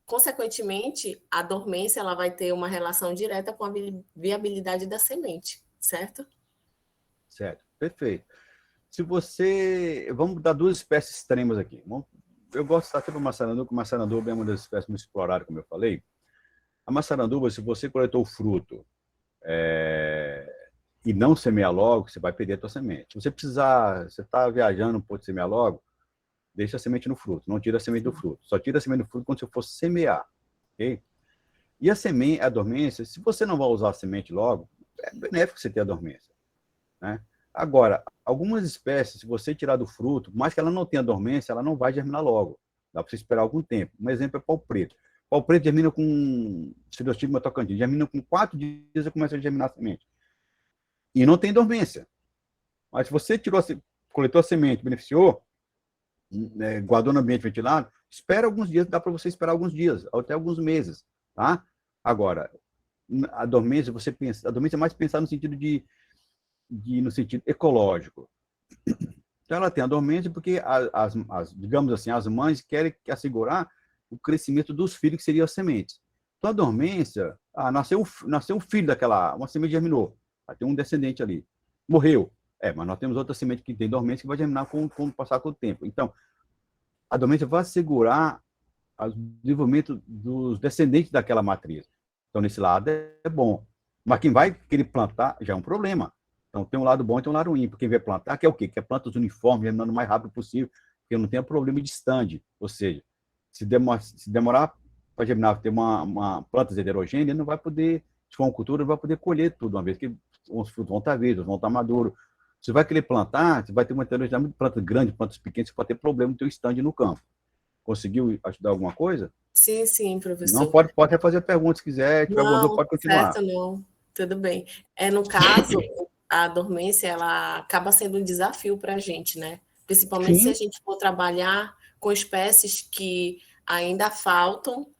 consequentemente, a dormência ela vai ter uma relação direta com a viabilidade da semente, certo? Certo, perfeito. Se você... Vamos dar duas espécies extremas aqui. Eu gosto de estar sempre a maçaranduba, porque a maçaranduba é uma das espécies muito exploradas, como eu falei. A maçaranduba, se você coletou o fruto e não semear logo, você vai perder a sua semente. Se você precisar, você está viajando, não pode semear logo, deixa a semente no fruto, não tira a semente do fruto. Só tira a semente do fruto quando você for semear. Okay? E a dormência, se você não vai usar a semente logo, é benéfico você ter a dormência. Né? Agora, algumas espécies, se você tirar do fruto, por mais que ela não tenha dormência, ela não vai germinar logo. Dá para você esperar algum tempo. Um exemplo é pau preto. Pau preto germina com Pseudostigma tocantins. Germina com 4 dias e começa a germinar a semente. E não tem dormência. Mas se você coletou a semente, beneficiou, guardou no ambiente ventilado, espera alguns dias, dá para você esperar alguns dias, até alguns meses. Tá? Agora, a dormência, a dormência é mais pensar no sentido no sentido ecológico. Então, ela tem a dormência porque, digamos assim, as mães querem assegurar o crescimento dos filhos, que seriam as sementes. Então, a dormência, nasceu um filho uma semente germinou, tem um descendente ali, morreu. Mas nós temos outra semente que tem dormência que vai germinar com passar com o tempo. Então, a dormência vai assegurar o desenvolvimento dos descendentes daquela matriz. Então, nesse lado é bom. Mas quem vai querer plantar já é um problema. Então, tem um lado bom e tem um lado ruim. Porque quem vai plantar quer o quê? Quer plantas uniformes, germinando o mais rápido possível, porque não tem problema de stand. Ou seja, se demorar para germinar, ter uma plantas heterogêneas, não vai poder, se for uma cultura, não vai poder colher tudo uma vez, que os frutos vão estar verdes, vão estar maduros. Você vai querer plantar, você vai ter uma heterogeneidade de plantas grandes, plantas pequenas, você pode ter problema no teu stand no campo. Conseguiu ajudar alguma coisa? Sim, professor. Não, pode refazer a pergunta se quiser. Tiver alguma dúvida, pode continuar. Certo, não. Tudo bem. No caso, a dormência, ela acaba sendo um desafio para a gente, né? Principalmente se a gente for trabalhar com espécies que ainda faltam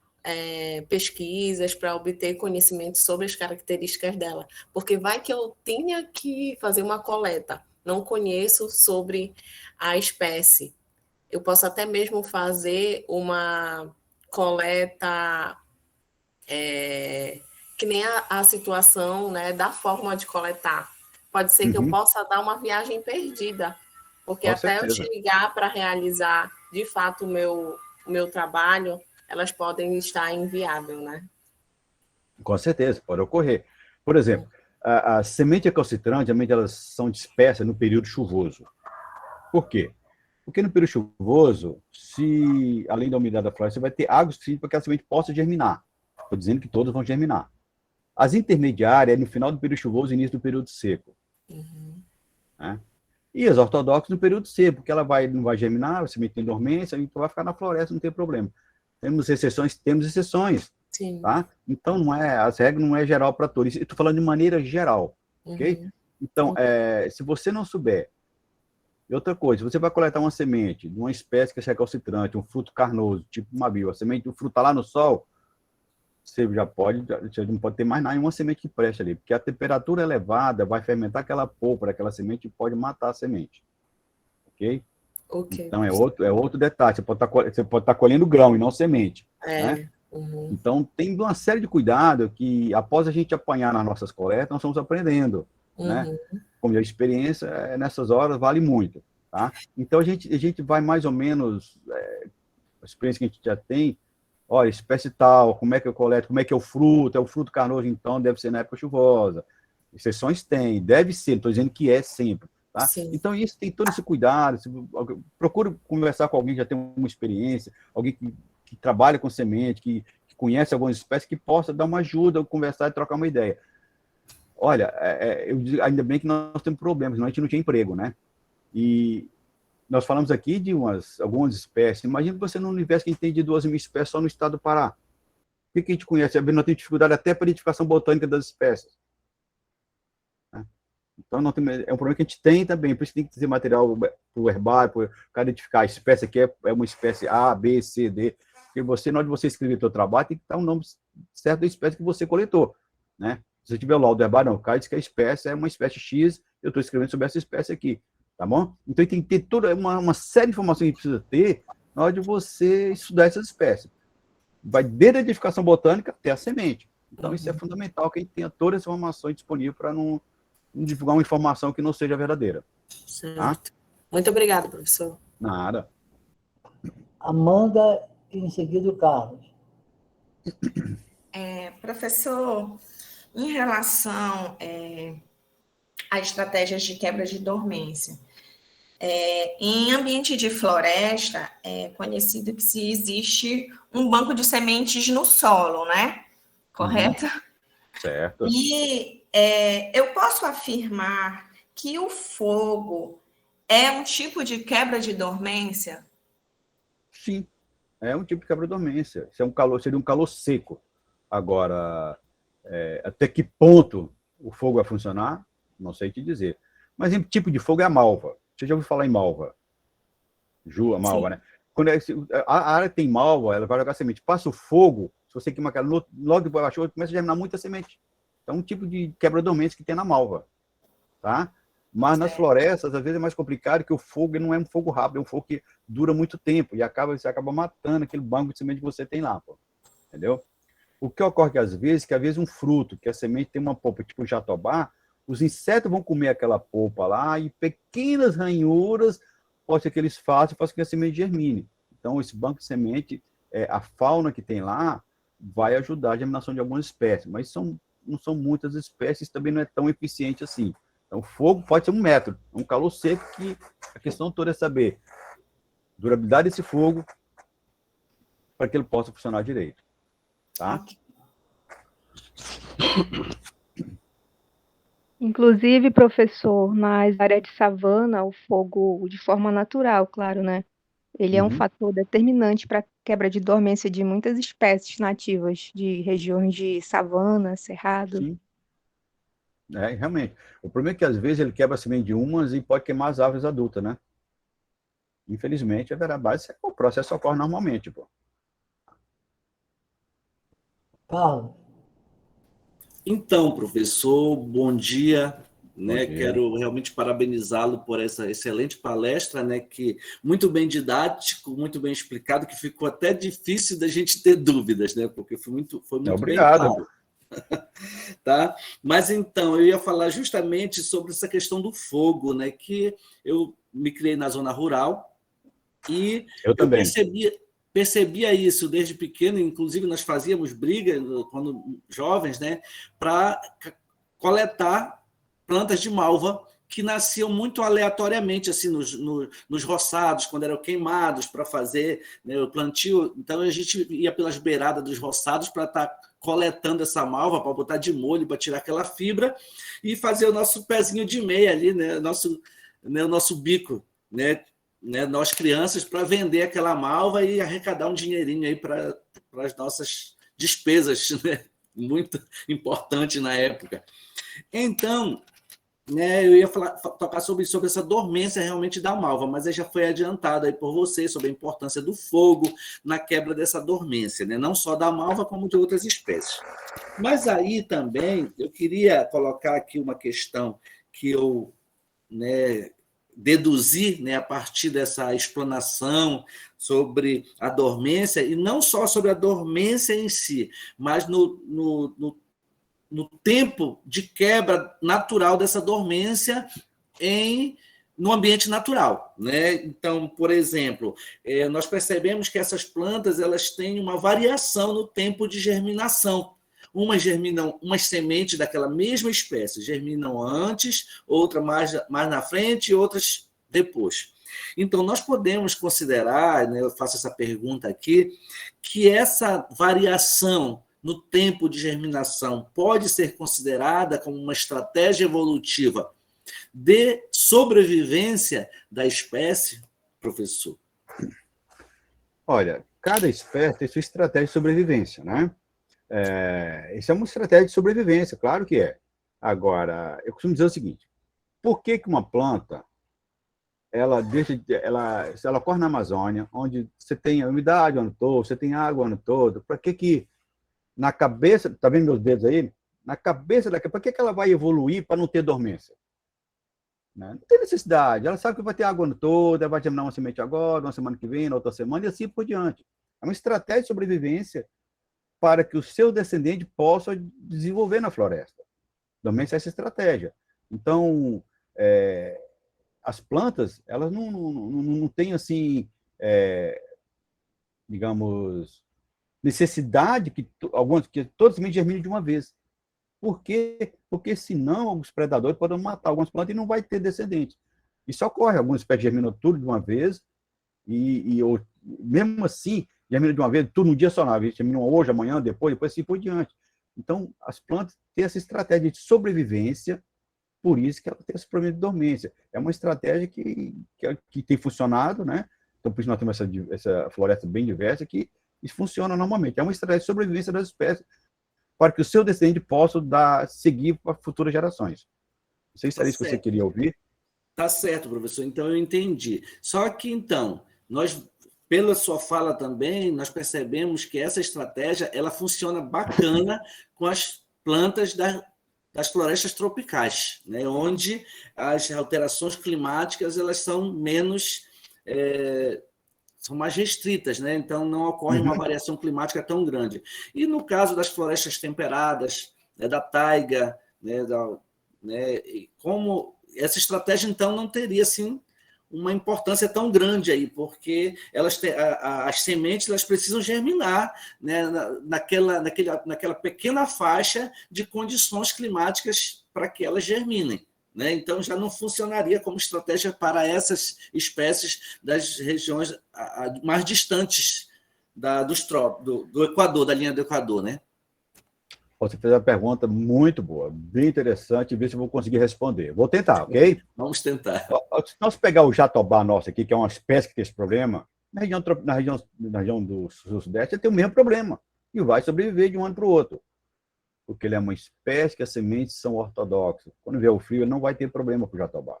pesquisas para obter conhecimento sobre as características dela. Porque vai que eu tenha que fazer uma coleta, não conheço sobre a espécie. Eu posso até mesmo fazer uma coleta que nem a situação, né, da forma de coletar. Pode ser que eu possa dar uma viagem perdida, porque Com até certeza. eu chegar para realizar, de fato, o meu trabalho, elas podem estar inviáveis, né? Com certeza, pode ocorrer. Por exemplo, a semente recalcitrante, geralmente elas são dispersas no período chuvoso. Por quê? Porque no período chuvoso, se além da umidade da floresta, você vai ter água suficiente para que a semente possa germinar. Estou dizendo que todas vão germinar. As intermediárias é no final do período chuvoso e início do período seco. Né? E as ortodoxas no período seco, porque ela não vai germinar, a semente tem dormência, então vai ficar na floresta, não tem problema. Temos exceções. Sim. Tá? Então, as regras não é geral para todos. Estou falando de maneira geral. Ok? Então, se você não souber. E outra coisa, você vai coletar uma semente de uma espécie que é recalcitrante, um fruto carnoso, tipo mabio, a semente, o fruto está lá no sol, você não pode ter mais nenhuma semente que preste ali, porque a temperatura elevada vai fermentar aquela polpa daquela semente e pode matar a semente. Ok? Então, é outro detalhe. Você pode estar colhendo grão e não semente. Né? Então, tem uma série de cuidados que, após a gente apanhar nas nossas coletas, nós estamos aprendendo. Né? Como a experiência, nessas horas, vale muito. Tá? Então, a gente vai mais ou menos, a experiência que a gente já tem, olha, espécie tal, como é que eu coleto, como é que é o fruto carnoso, então, deve ser na época chuvosa. Exceções tem, deve ser, não estou dizendo que é sempre. Tá? Então, isso tem todo esse cuidado. Procure conversar com alguém que já tem uma experiência, alguém que trabalha com semente, que conhece algumas espécies, que possa dar uma ajuda, conversar e trocar uma ideia. Olha, ainda bem que nós temos problemas, senão a gente não tinha emprego, né? E nós falamos aqui de algumas espécies. Imagina você num universo que a gente tem de 2.000 espécies só no estado do Pará. O que a gente conhece? Nós temos dificuldade até para a identificação botânica das espécies. Então, é um problema que a gente tem também, por isso tem que ter material para o herbário, para identificar a espécie aqui é uma espécie A, B, C, D. Porque na hora de você escrever o seu trabalho, tem que estar o nome certo da espécie que você coletou. Né? Se você tiver o laudo do herbário, não, o cara diz que a espécie é uma espécie X, eu estou escrevendo sobre essa espécie aqui. Tá bom? Então, tem que ter toda uma série de informações que a gente precisa ter na hora de você estudar essas espécies. Vai desde a identificação botânica até a semente. Então, isso é fundamental, que a gente tenha todas as informações disponíveis para não divulgar uma informação que não seja verdadeira. Certo. Tá? Muito obrigada, professor. Nada. Amanda e em seguida o Carlos. Professor, em relação a estratégias de quebra de dormência, em ambiente de floresta, é conhecido que se existe um banco de sementes no solo, né? Correto? Certo. E eu posso afirmar que o fogo é um tipo de quebra de dormência? Sim, é um tipo de quebra-dormência. Seria um calor seco. Agora, até que ponto o fogo vai funcionar, não sei te dizer. Mas em tipo de fogo é a malva. Você já ouviu falar em malva? A malva, né? Quando a área tem malva, ela vai jogar semente. Passa o fogo, se você queima aquela, logo depois da chuva, começa a germinar muita semente. É um tipo de quebra-dormência que tem na malva. Tá? Mas nas florestas, às vezes é mais complicado, que o fogo não é um fogo rápido, é um fogo que dura muito tempo e você acaba matando aquele banco de semente que você tem lá. Pô. Entendeu? O que ocorre que às vezes um fruto, que a semente tem uma polpa, tipo jatobá, os insetos vão comer aquela polpa lá e pequenas ranhuras pode ser que eles façam que a semente germine. Então, esse banco de semente, a fauna que tem lá, vai ajudar a germinação de algumas espécies, mas não são muitas espécies, também não é tão eficiente assim. Então, o fogo pode ser um método, um calor seco, que a questão toda é saber a durabilidade desse fogo para que ele possa funcionar direito. Tá? Inclusive, professor, nas áreas de savana, o fogo, de forma natural, claro, né? Ele é um fator determinante para a quebra de dormência de muitas espécies nativas de regiões de savana, cerrado. Sim. Realmente. O problema é que, às vezes, ele quebra a semente de umas e pode queimar as árvores adultas, né? Infelizmente, a verdade é que o processo ocorre normalmente, pô. Carlos. Então, professor, bom dia. Né? Bom dia. Quero realmente parabenizá-lo por essa excelente palestra, né? Que muito bem didático, muito bem explicado, que ficou até difícil da gente ter dúvidas, né? Porque foi muito Obrigado. bem claro. Tá? Mas então, eu ia falar justamente sobre essa questão do fogo, né? Que eu me criei na zona rural e Eu eu também. percebia isso desde pequeno, inclusive nós fazíamos briga quando jovens, né? Para coletar plantas de malva que nasciam muito aleatoriamente, assim, nos roçados, quando eram queimados para fazer, né, o plantio. Então, a gente ia pelas beiradas dos roçados para estar coletando essa malva, para botar de molho, para tirar aquela fibra e fazer o nosso pezinho de meia ali, né, o nosso bico, né, nós crianças, para vender aquela malva e arrecadar um dinheirinho aí para as nossas despesas, né, muito importante na época. Então, né, eu ia tocar sobre essa dormência realmente da malva, mas aí já foi adiantado aí por você sobre a importância do fogo na quebra dessa dormência, né? Não só da malva, como de outras espécies. Mas aí também eu queria colocar aqui uma questão que eu, né, deduzi, né, a partir dessa explanação sobre a dormência, e não só sobre a dormência em si, mas no tempo de quebra natural dessa dormência no ambiente natural, né? Então, por exemplo, nós percebemos que essas plantas elas têm uma variação no tempo de germinação. Umas germinam, umas sementes daquela mesma espécie germinam antes, outra mais na frente e outras depois. Então, nós podemos considerar, né, eu faço essa pergunta aqui, que essa variação no tempo de germinação pode ser considerada como uma estratégia evolutiva de sobrevivência da espécie, professor? Olha, cada espécie tem sua estratégia de sobrevivência, né? Isso é uma estratégia de sobrevivência, claro que é. Agora, eu costumo dizer o seguinte: por que uma planta se ela ocorre na Amazônia, onde você tem umidade o ano todo, você tem água o ano todo, para que na cabeça, tá vendo meus dedos aí? Na cabeça daqui, para que ela vai evoluir para não ter dormência? Né? Não tem necessidade. Ela sabe que vai ter água o ano todo, ela vai germinar uma semente agora, uma semana que vem, na outra semana, e assim por diante. É uma estratégia de sobrevivência para que o seu descendente possa desenvolver na floresta. Dormência é essa estratégia. Então, as plantas, elas não têm, assim, digamos, necessidade que todas as sementes germinem de uma vez. Por quê? Porque senão os predadores podem matar algumas plantas e não vai ter descendentes. Isso ocorre, algumas espécies germinam tudo de uma vez, ou, mesmo assim, germinam de uma vez, tudo num dia só, não, germinam hoje, amanhã, depois assim por diante. Então, as plantas têm essa estratégia de sobrevivência, por isso que ela tem esse problema de dormência. É uma estratégia que tem funcionado, né? Então, por isso nós temos essa floresta bem diversa, que isso funciona normalmente. É uma estratégia de sobrevivência das espécies para que o seu descendente possa seguir para futuras gerações. Não sei se era isso que você queria ouvir. Tá certo, professor. Então, eu entendi. Só que, então, pela sua fala também, nós percebemos que essa estratégia ela funciona bacana com as plantas das florestas tropicais, né? Onde as alterações climáticas elas são são mais restritas, né? Então não ocorre uma variação climática tão grande. E no caso das florestas temperadas, né, da taiga, né, como essa estratégia então não teria assim uma importância tão grande aí, porque as sementes elas precisam germinar, né, naquela pequena faixa de condições climáticas para que elas germinem. Né? Então, já não funcionaria como estratégia para essas espécies das regiões mais distantes do Equador, da linha do Equador. Né? Você fez uma pergunta muito boa, bem interessante, ver se eu vou conseguir responder. Vou tentar, ok? Vamos tentar. Se nós pegar o jatobá nosso aqui, que é uma espécie que tem esse problema, na região do Sudeste, ele tem o mesmo problema e vai sobreviver de um ano para o outro. Porque ele é uma espécie que as sementes são ortodoxas. Quando vier o frio, ele não vai ter problema com o jatobá.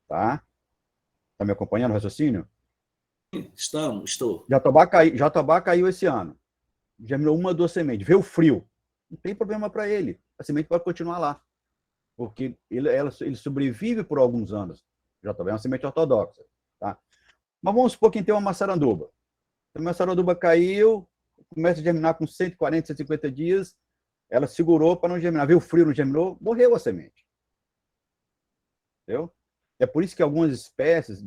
Tá? Está me acompanhando o raciocínio? Estou. Jatobá caiu esse ano. Germinou 1 ou 2 sementes. Veio o frio. Não tem problema para ele. A semente pode continuar lá. Porque ele sobrevive por alguns anos. Jatobá é uma semente ortodoxa. Tá? Mas vamos supor que tem uma maçaranduba. A maçaranduba caiu, começa a germinar com 140, 150 dias. ela segurou para não germinar. Viu o frio, não germinou, morreu a semente. Entendeu? É por isso que algumas espécies,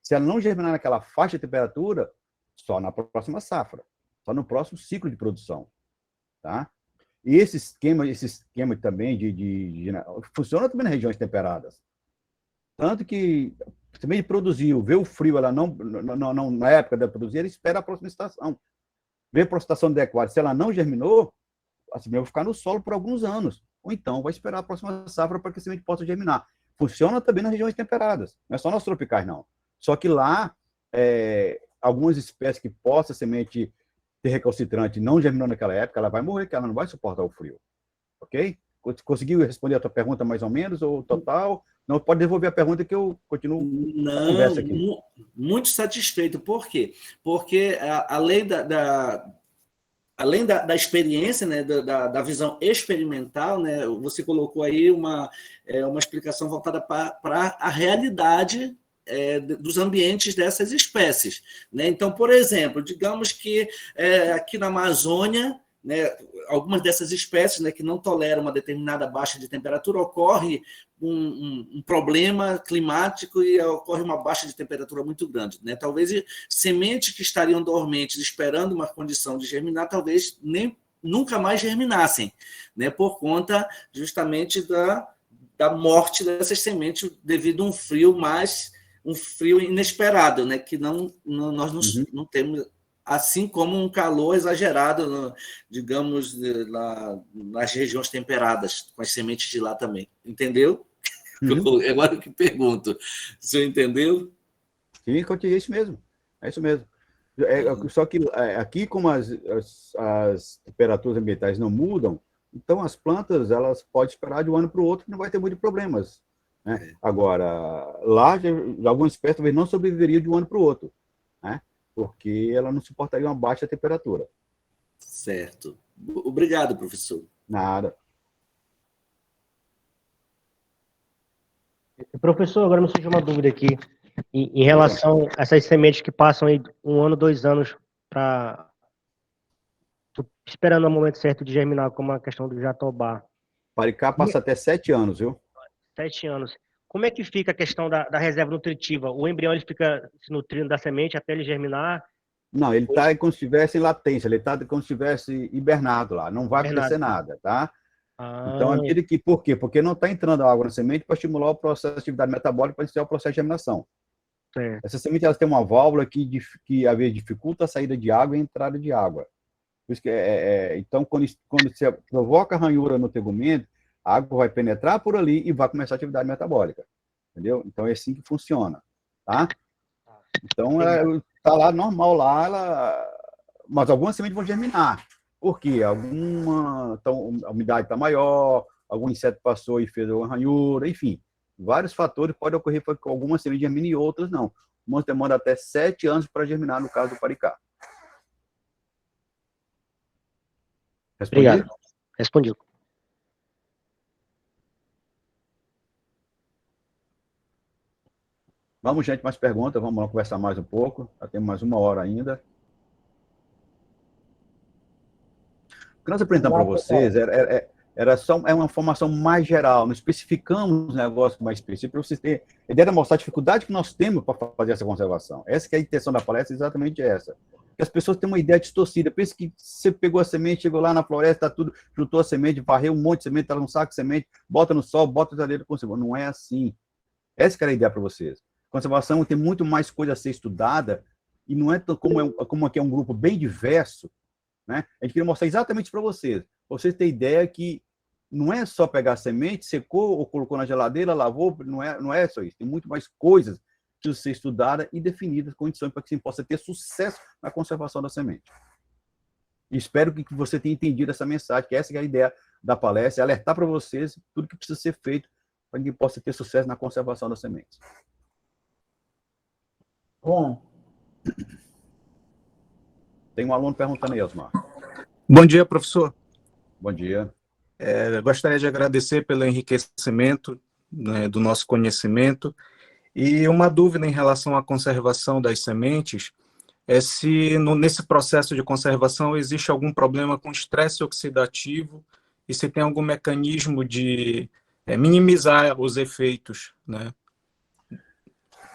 se ela não germinar naquela faixa de temperatura, só na próxima safra, só no próximo ciclo de produção. Tá? E esse esquema também funciona também nas regiões temperadas. Tanto que também produziu, vê o frio, ela não na época de produzir, ela espera a próxima estação. Vê a estação adequada. Se ela não germinou, a semente vai ficar no solo por alguns anos. Ou então vai esperar a próxima safra para que a semente possa germinar. Funciona também nas regiões temperadas. Não é só nas tropicais, não. Só que lá, algumas espécies que possam a semente ter recalcitrante não germinou naquela época, ela vai morrer, porque ela não vai suportar o frio. Ok? Conseguiu responder a tua pergunta mais ou menos, ou total? Não, pode devolver a pergunta que eu continuo a conversa aqui. Muito satisfeito. Por quê? Porque além da experiência, né, da visão experimental, né, você colocou aí uma explicação voltada para a realidade dos ambientes dessas espécies. Né? Então, por exemplo, digamos que aqui na Amazônia, né, algumas dessas espécies, né, que não toleram uma determinada baixa de temperatura, ocorre um problema climático e ocorre uma baixa de temperatura muito grande. Né? Talvez sementes que estariam dormentes esperando uma condição de germinar, talvez nunca mais germinassem, né, por conta justamente da morte dessas sementes devido a um frio inesperado, né, que nós não temos, assim como um calor exagerado, digamos, nas regiões temperadas, com as sementes de lá também. Entendeu? Agora eu que pergunto. O senhor entendeu? Sim, é isso mesmo. É isso mesmo. Só que aqui, como as temperaturas ambientais não mudam, então as plantas elas podem esperar de um ano para o outro que não vai ter muitos problemas. Né? Agora, lá, algumas espécies talvez não sobreviveriam de um ano para o outro, né? Porque ela não suportaria uma baixa temperatura. Certo. Obrigado, professor. Nada. Professor, agora me surgiu uma dúvida aqui. Em relação a essas sementes que passam aí 1 ano, 2 anos esperando o momento certo de germinar, como a questão do jatobá. Paricá passa até 7 anos, viu? 7 anos. Como é que fica a questão da reserva nutritiva? O embrião ele fica se nutrindo da semente até ele germinar? Não, ele está como se estivesse em latência, ele está como se estivesse hibernado lá, não vai acontecer nada, tá? Então, à medida que... Por quê? Porque não está entrando água na semente para estimular o processo de atividade metabólica para iniciar o processo de germinação. Essa semente ela tem uma válvula que às vezes, dificulta a saída de água e a entrada de água. Por isso que então, quando você provoca ranhura no tegumento, a água vai penetrar por ali e vai começar a atividade metabólica. Entendeu? Então, é assim que funciona. Tá? Então, está lá normal, mas algumas sementes vão germinar. Por quê? Então, a umidade está maior, algum inseto passou e fez uma ranhura, enfim. Vários fatores podem ocorrer para que algumas sementes germinem e outras não. Umas demandam até 7 anos para germinar, no caso do paricá. Respondi? Obrigado. Respondi. Vamos, gente, mais perguntas. Vamos lá conversar mais um pouco. Já temos mais 1 hora ainda. O que nós apresentamos para vocês é uma informação mais geral. Não especificamos negócios mais específicos para vocês terem a ideia de mostrar a dificuldade que nós temos para fazer essa conservação. Essa que é a intenção da palestra, exatamente essa. Que as pessoas têm uma ideia distorcida. Pensa que você pegou a semente, chegou lá na floresta, tudo, juntou a semente, varreu um monte de semente, está num saco de semente, bota no sol, bota na areia, conserva. Não é assim. Essa que era a ideia para vocês. Conservação tem muito mais coisa a ser estudada e não é como aqui é um grupo bem diverso, né? A gente queria mostrar exatamente isso para vocês terem ideia que não é só pegar a semente, secou ou colocou na geladeira, lavou, não é só isso. Tem muito mais coisas que precisam ser estudadas e definidas condições para que você possa ter sucesso na conservação da semente. E espero que você tenha entendido essa mensagem, que essa que é a ideia da palestra, é alertar para vocês tudo que precisa ser feito para que possa ter sucesso na conservação das sementes. Juan. Tem um aluno perguntando aí, Osmar. Bom dia, professor. Bom dia. Gostaria de agradecer pelo enriquecimento, né, do nosso conhecimento. E uma dúvida em relação à conservação das sementes. é se nesse processo de conservação existe algum problema com estresse oxidativo e se tem algum mecanismo de minimizar os efeitos, né?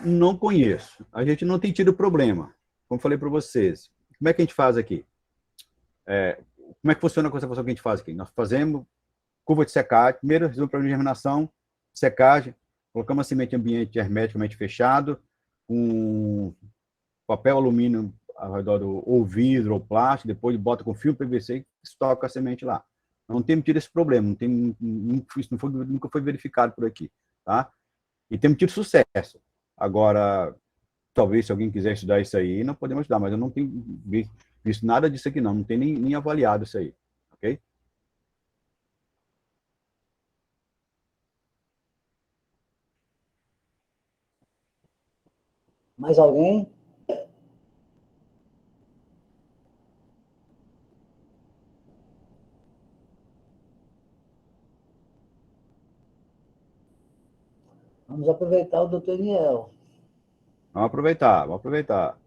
Não conheço. A gente não tem tido problema. Como falei para vocês. Como é que a gente faz aqui? Como é que funciona a conservação que a gente faz aqui? Nós fazemos curva de secagem. Primeiro, resolvemos o problema de germinação, secagem. Colocamos a semente em ambiente hermeticamente fechado, com papel alumínio ao redor ou vidro ou plástico, depois bota com filme PVC e estoca a semente lá. Não temos tido esse problema, isso nunca foi verificado por aqui, tá? E temos tido sucesso. Agora, talvez se alguém quiser estudar isso aí, não podemos estudar, mas eu não tenho visto nada disso aqui não tenho nem avaliado isso aí, ok? Mais alguém? Vamos aproveitar o doutor Niel. Vamos aproveitar, vamos aproveitar.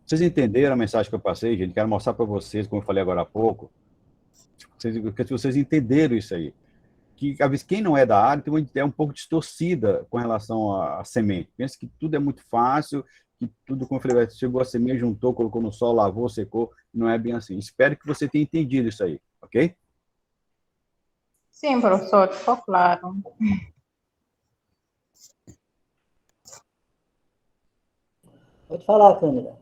Vocês entenderam a mensagem que eu passei, gente? Quero mostrar para vocês, como eu falei agora há pouco, que vocês entenderam isso aí. Que, às vezes, quem não é da área tem uma ideia um pouco distorcida com relação à semente. Pensa que tudo é muito fácil, que tudo, como eu falei, chegou a semente, juntou, colocou no sol, lavou, secou. Não é bem assim. Espero que você tenha entendido isso aí, ok? Sim, professor, ficou claro. Pode falar, Cândida.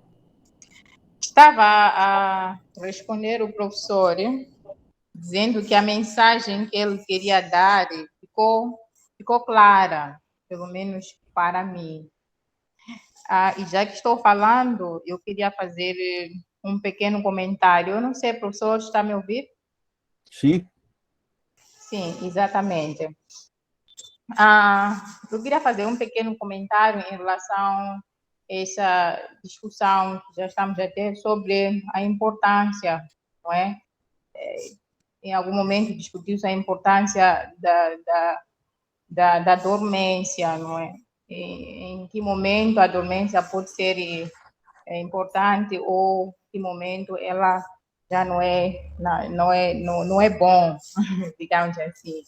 Estava a responder o professor, dizendo que a mensagem que ele queria dar ficou clara, pelo menos para mim. E já que estou falando, eu queria fazer um pequeno comentário. Eu não sei, professor, está me ouvindo? Sim. Sim, exatamente. Eu queria fazer um pequeno comentário em relação a essa discussão que já estamos a ter sobre a importância, não é? Em algum momento discutiu-se a importância da dormência, não é? Em que momento a dormência pode ser importante ou que momento ela já não é bom, digamos assim.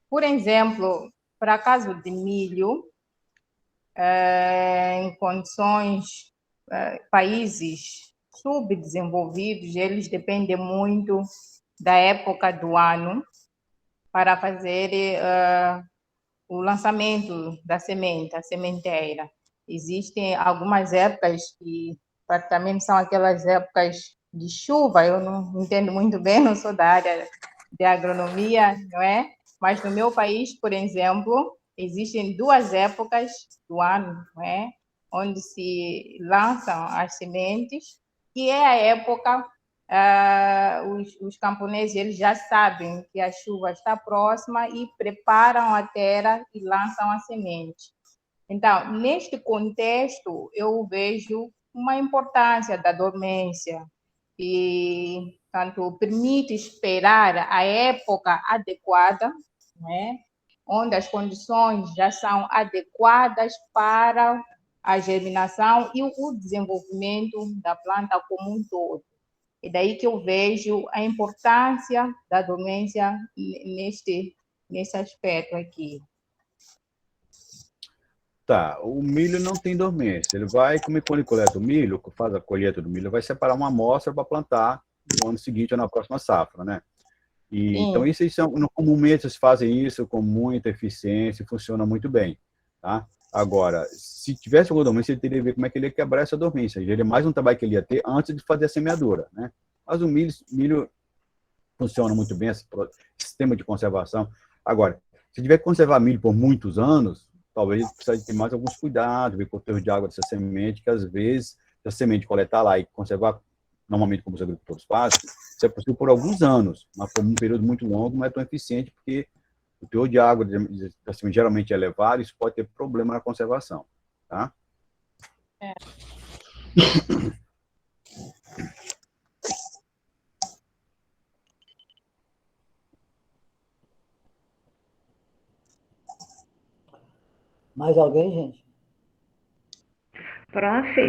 Por exemplo, para caso de milho, em condições, países subdesenvolvidos, eles dependem muito da época do ano para fazer o lançamento da semente, a sementeira. Existem algumas épocas que praticamente são aquelas épocas de chuva, eu não entendo muito bem, não sou da área de agronomia, não é? Mas no meu país, por exemplo, existem duas épocas do ano, não é? Onde se lançam as sementes, que é a época, os camponeses eles já sabem que a chuva está próxima e preparam a terra e lançam a semente. Então, neste contexto, eu vejo uma importância da dormência e, tanto permite esperar a época adequada, né, onde as condições já são adequadas para a germinação e o desenvolvimento da planta como um todo. É daí que eu vejo a importância da dormência nesse aspecto aqui. Tá, o milho não tem dormência. Ele vai, quando ele coleta o milho, faz a colheita do milho, vai separar uma amostra para plantar no ano seguinte ou na próxima safra, né? Então, isso comumente eles fazem isso com muita eficiência e funciona muito bem, tá? Agora, se tivesse alguma dormência, ele teria que ver como é que ele ia quebrar essa dormência. Ele é mais um trabalho que ele ia ter antes de fazer a semeadura, né? Mas o milho funciona muito bem, esse sistema de conservação. Agora, se tiver que conservar milho por muitos anos, talvez precise ter mais alguns cuidados, ver o conteúdo de água dessa semente, que às vezes, se a semente coletar lá e conservar, normalmente como os agricultores fazem, isso é possível por alguns anos, mas por um período muito longo não é tão eficiente, porque o teor de água da semente geralmente é elevado, e isso pode ter problema na conservação, tá? Mais alguém, gente? Prof, acho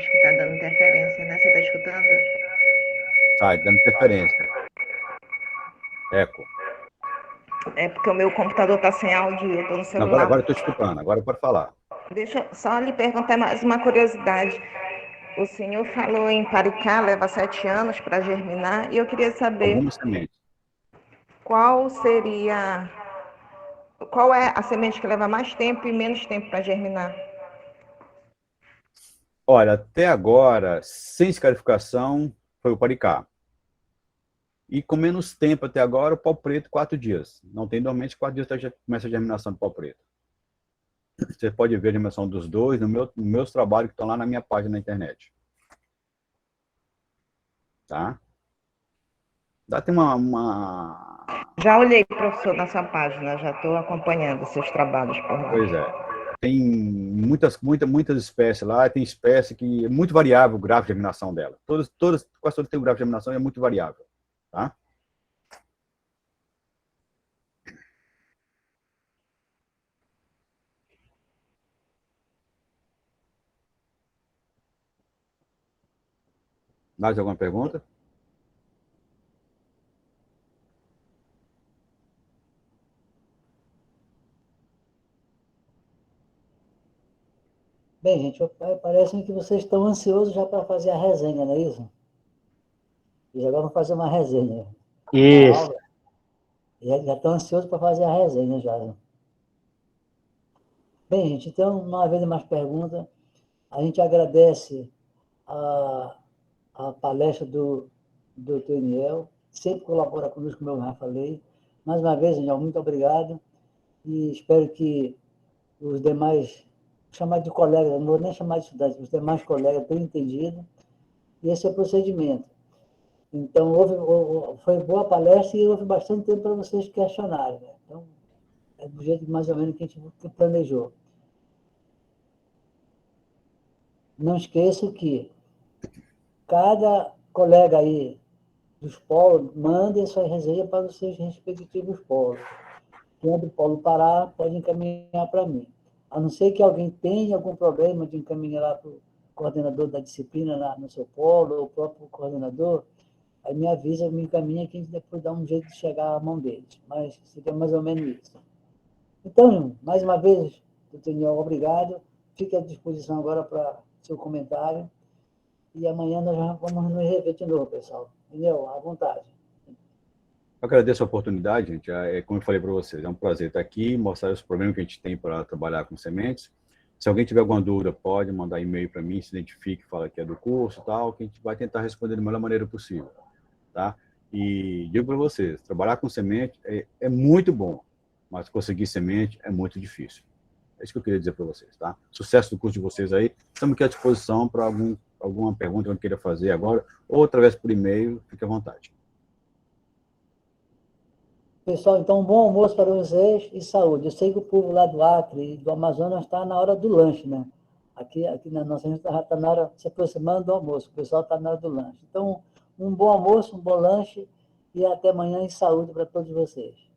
que está dando interferência, né? Você está escutando? Sai, dando interferência. Eco. É porque o meu computador está sem áudio e eu estou no Não, celular. agora eu estou escutando, agora pode falar. Deixa eu só lhe perguntar mais uma curiosidade. O senhor falou em Paricá, leva 7 anos para germinar, e eu queria saber Algumas sementes. qual é a semente que leva mais tempo e menos tempo para germinar. Olha, até agora, sem escarificação, foi o Paricá. E com menos tempo até agora, o pau preto, 4 dias. Não tem dormente, 4 dias já começa a germinação do pau preto. Você pode ver a germinação dos dois nos meus trabalhos que estão lá na minha página na internet. Tá? Dá tem uma... Já olhei, professor, na sua página, já estou acompanhando seus trabalhos por lá. Pois é. Tem muitas espécies lá, tem espécie que é muito variável o gráfico de germinação dela. Quase todas têm um gráfico de germinação e é muito variável. Tá? Mais alguma pergunta? Bem, gente, parece que vocês estão ansiosos já para fazer a resenha, não é isso? E agora vamos fazer uma resenha. Isso. Já estão ansiosos para fazer a resenha já. Né? Bem, gente, então, não havendo mais perguntas, a gente agradece a palestra do Dr. Eniel, sempre colabora conosco, como eu já falei. Mais uma vez, Eniel, muito obrigado e espero que os demais, vou chamar de colegas, não vou nem chamar de estudantes, os demais colegas tenham entendido, e esse é o procedimento. Então, foi boa a palestra e houve bastante tempo para vocês questionarem. Né? Então, é do jeito mais ou menos que a gente planejou. Não esqueça que cada colega aí dos polos mande suas resenhas para os seus respectivos polos. Quem é do Polo Pará pode encaminhar para mim. A não ser que alguém tenha algum problema de encaminhar lá para o coordenador da disciplina no seu polo, ou o próprio coordenador, aí me avisa, me encaminha, que a gente depois dá um jeito de chegar à mão deles. Mas seria mais ou menos isso. Então, mais uma vez, doutor Daniel, obrigado. Fique à disposição agora para seu comentário. E amanhã nós vamos nos rever de novo, pessoal. Daniel, à vontade. Eu agradeço a oportunidade, gente. Como eu falei para vocês, é um prazer estar aqui, mostrar os problemas que a gente tem para trabalhar com sementes. Se alguém tiver alguma dúvida, pode mandar e-mail para mim, se identifique, fala que é do curso, tal, que a gente vai tentar responder da melhor maneira possível, tá? E digo para vocês, trabalhar com semente é muito bom, mas conseguir semente é muito difícil. É isso que eu queria dizer para vocês, tá? Sucesso do curso de vocês aí. Estamos aqui à disposição para alguma pergunta que eu queira fazer agora, ou através por e-mail, fique à vontade. Pessoal, então, um bom almoço para vocês e saúde. Eu sei que o povo lá do Acre e do Amazonas está na hora do lanche, né? Aqui na nossa gente já está na hora, se aproximando do almoço. O pessoal está na hora do lanche. Então, um bom almoço, um bom lanche e até amanhã em saúde para todos vocês.